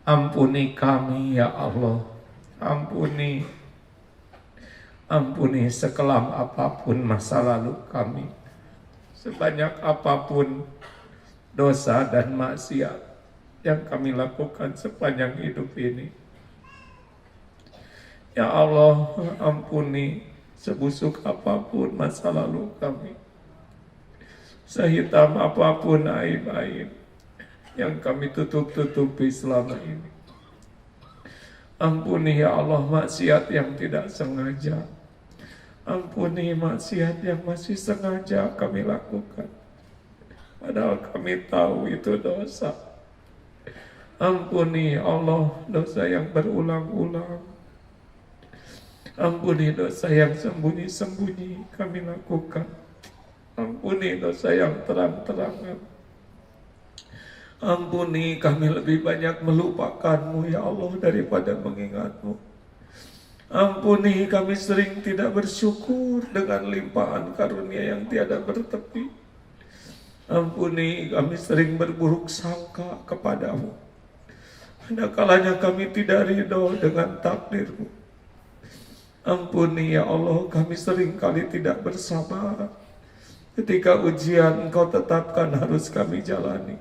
ampuni kami ya Allah. Ampuni sekelam apapun masa lalu kami, sebanyak apapun dosa dan maksiat yang kami lakukan sepanjang hidup ini. Ya Allah, ampuni sebusuk apapun masa lalu kami, sehitam apapun aib-aib yang kami tutup-tutupi selama ini. Ampuni ya Allah maksiat yang tidak sengaja. Ampuni maksiat yang masih sengaja kami lakukan, padahal kami tahu itu dosa. Ampuni ya Allah dosa yang berulang-ulang. Ampuni dosa yang sembunyi-sembunyi kami lakukan. Ampuni dosa yang terang-terangan. Ampuni kami lebih banyak melupakan-Mu ya Allah daripada mengingat-Mu. Ampuni kami sering tidak bersyukur dengan limpahan karunia yang tiada bertepi. Ampuni kami sering berburuk sangka kepadamu. Ada kalanya kami tidak ridho dengan takdir-Mu. Ampuni ya Allah, kami seringkali tidak bersabar ketika ujian Engkau tetapkan harus kami jalani.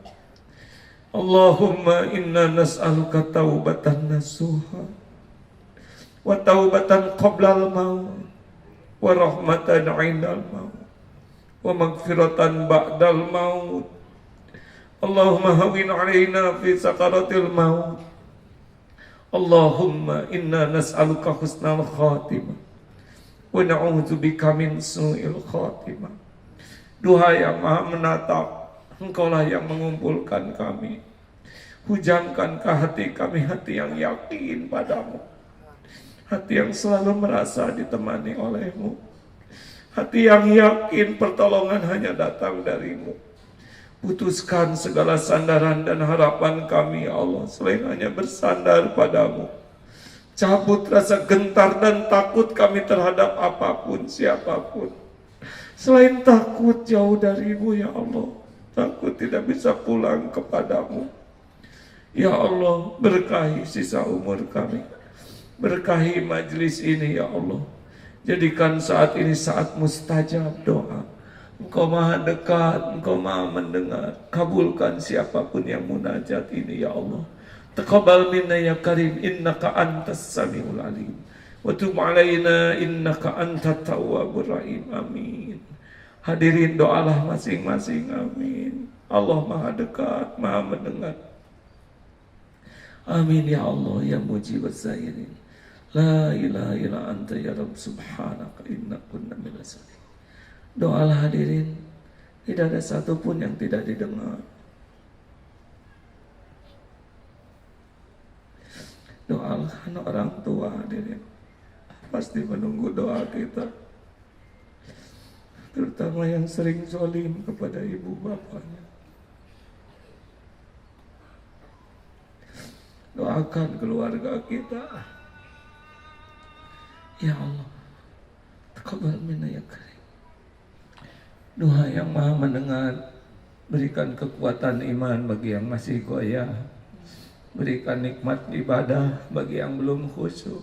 Allahumma inna nas'aluka taubatan nasuha wa taubatan qoblal maut wa rahmatan indal maut wa magfiratan ba'dal maut. Allahumma hawin alaina fi sakaratil maut. Allahumma inna nas'aluka husnal khatimah wa na'udzubika min su'il khatimah. Duhai yang maha menatap, Engkaulah yang mengumpulkan kami. Hujamkan ke hati kami hati yang yakin padamu, hati yang selalu merasa ditemani oleh-Mu, hati yang yakin pertolongan hanya datang dari-Mu. Putuskan segala sandaran dan harapan kami ya Allah, selain hanya bersandar padamu. Cabut rasa gentar dan takut kami terhadap apapun, siapapun. Selain takut jauh dari-Mu ya Allah, takut tidak bisa pulang kepadamu. Ya Allah, berkahi sisa umur kami, berkahi majelis ini ya Allah. Jadikan saat ini saat mustajab doa, Engkau maha dekat, Engkau maha mendengar. Kabulkan siapapun yang munajat ini ya Allah. Taqabbal minna ya karim, innaka antas samiul alim. Wa tub alaina innaka antat tawwabur rahim. Amin. Hadirin doalah masing-masing. Amin. Allah maha dekat, maha mendengar. Amin ya Allah ya mujibaz zairin. La ilaha illa anta ya Rabb subhanaka inna kunna minas salihin. Doalah hadirin, tidak ada satupun yang tidak didengar. Doakan orang tua hadirin, pasti menunggu doa kita. Terutama yang sering zalim kepada ibu bapaknya. Doakan keluarga kita. Ya Allah, taqabbal minna ya karim. Doa yang maha mendengar, berikan kekuatan iman bagi yang masih goyah, berikan nikmat ibadah bagi yang belum khusyuk,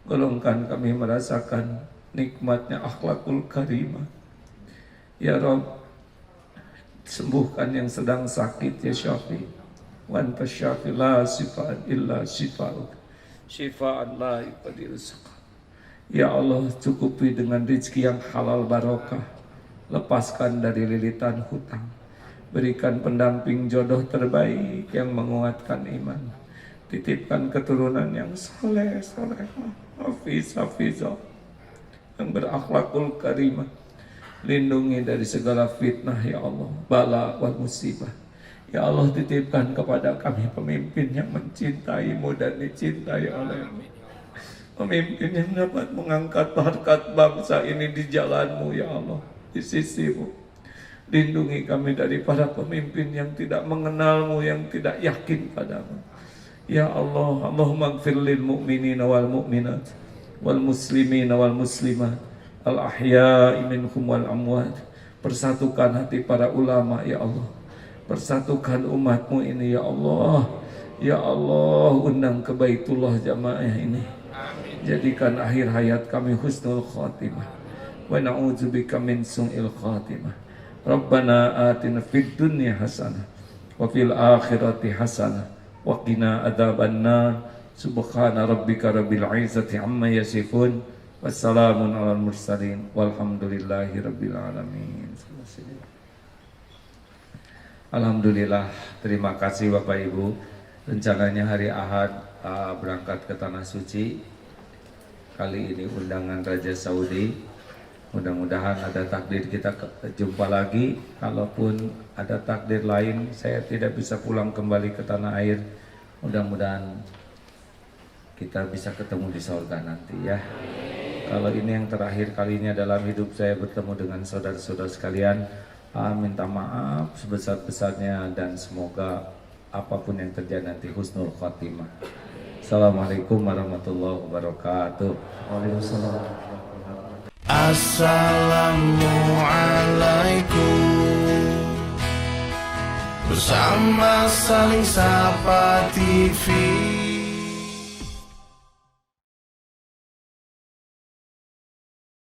golongkan kami merasakan nikmatnya akhlakul karimah. Ya Rabb, sembuhkan yang sedang sakit ya Syafi, wa anta syafi la sifat illa syifa'uk, syifa'an la yuqadiru saqam. Ya Allah, cukupi dengan rezeki yang halal barokah. Lepaskan dari lilitan hutang. Berikan pendamping jodoh terbaik yang menguatkan iman. Titipkan keturunan yang saleh, hafizah, yang berakhlakul karimah. Lindungi dari segala fitnah ya Allah, bala wal musibah. Ya Allah, titipkan kepada kami pemimpin yang mencintaimu dan dicintai olehmu. Pemimpin yang dapat mengangkat harkat bangsa ini di jalanmu ya Allah, di sisimu. Lindungi kami dari para pemimpin yang tidak mengenalmu, yang tidak yakin padamu. Ya Allah, Allahumma gfir lil mu'minina wal mu'minat, wal muslimina wal muslimat, al ahya'i minhum wal amwat. Persatukan hati para ulama ya Allah. Persatukan umatmu ini ya Allah. Ya Allah, undang ke Baitullah jamaah ini. Jadikan akhir hayat kami husnul khatimah. Wa na'udzubika min su'il khatimah. Rabbana atina fid dunya hasanah wa fil akhirati hasanah wa qina adzabannar. Subhana rabbika rabbil izzati amma yasifun. Wassalamun alal mursalin walhamdulillahi rabbil alamin. Alhamdulillah, terima kasih Bapak Ibu. Rencananya hari Ahad berangkat ke Tanah Suci. Kali ini undangan Raja Saudi. Mudah-mudahan ada takdir kita jumpa lagi. Kalaupun ada takdir lain, saya tidak bisa pulang kembali ke tanah air. Mudah-mudahan kita bisa ketemu di surga nanti ya. Kalau ini yang terakhir kalinya dalam hidup saya bertemu dengan saudara-saudara sekalian, minta maaf sebesar-besarnya dan semoga apapun yang terjadi nanti husnul khotimah. Assalamualaikum warahmatullahi wabarakatuh. Waalaikumsalam. Assalamualaikum. Bersama Saling Sapa TV.